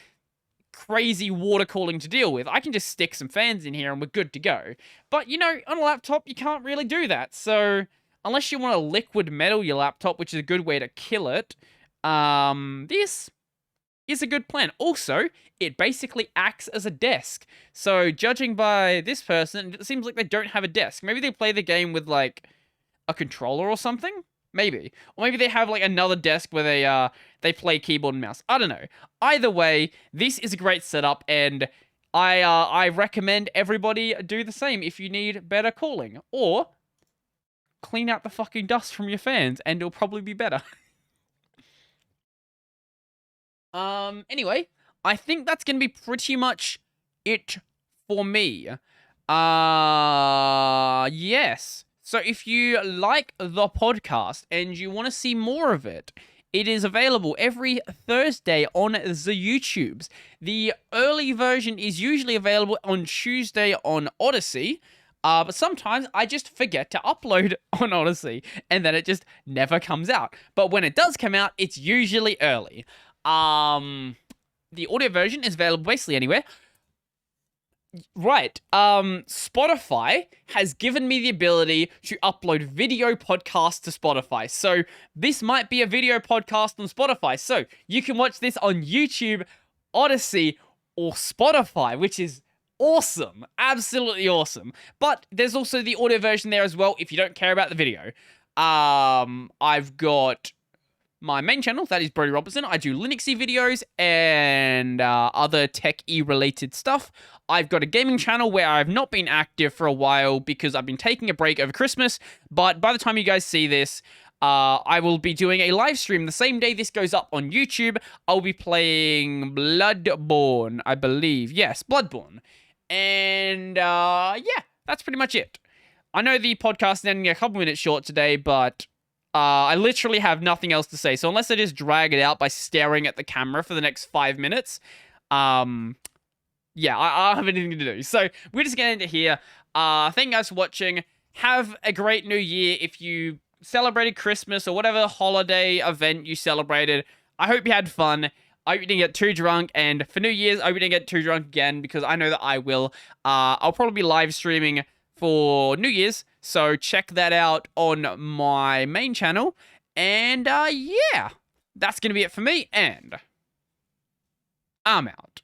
crazy water cooling to deal with. I can just stick some fans in here and we're good to go. But you know, on a laptop, you can't really do that. So unless you want to liquid metal your laptop, which is a good way to kill it, this is a good plan. Also, it basically acts as a desk. So judging by this person, it seems like they don't have a desk. Maybe they play the game with like a controller or something. Maybe. Or maybe they have like another desk where they play keyboard and mouse. I don't know. Either way, this is a great setup, and I recommend everybody do the same if you need better cooling. Or clean out the fucking dust from your fans and it'll probably be better. Anyway, I think that's gonna be pretty much it for me. Yes. So if you like the podcast and you want to see more of it, it is available every Thursday on the YouTubes. The early version is usually available on Tuesday on Odyssey, but sometimes I just forget to upload on Odyssey, and then it just never comes out. But when it does come out, it's usually early. The audio version is available basically anywhere. Right. Spotify has given me the ability to upload video podcasts to Spotify. So this might be a video podcast on Spotify. So you can watch this on YouTube, Odyssey, or Spotify, which is awesome. Absolutely awesome. But there's also the audio version there as well if you don't care about the video. I've got my main channel, that is Brody Robertson. I do Linuxy videos and other tech-y related stuff. I've got a gaming channel where I've not been active for a while because I've been taking a break over Christmas, but by the time you guys see this, I will be doing a live stream the same day this goes up on YouTube. I'll be playing Bloodborne, I believe. Yes, Bloodborne. And, yeah, that's pretty much it. I know the podcast is ending a couple minutes short today, but I literally have nothing else to say. So unless I just drag it out by staring at the camera for the next 5 minutes, yeah, I don't have anything to do. So we're just getting into here. Thank you guys for watching. Have a great new year if you celebrated Christmas or whatever holiday event you celebrated. I hope you had fun. I hope you didn't get too drunk, and for New Year's, I hope you didn't get too drunk again, because I know that I will. I'll probably be live streaming for New Year's, so check that out on my main channel. And, yeah, that's going to be it for me, and I'm out.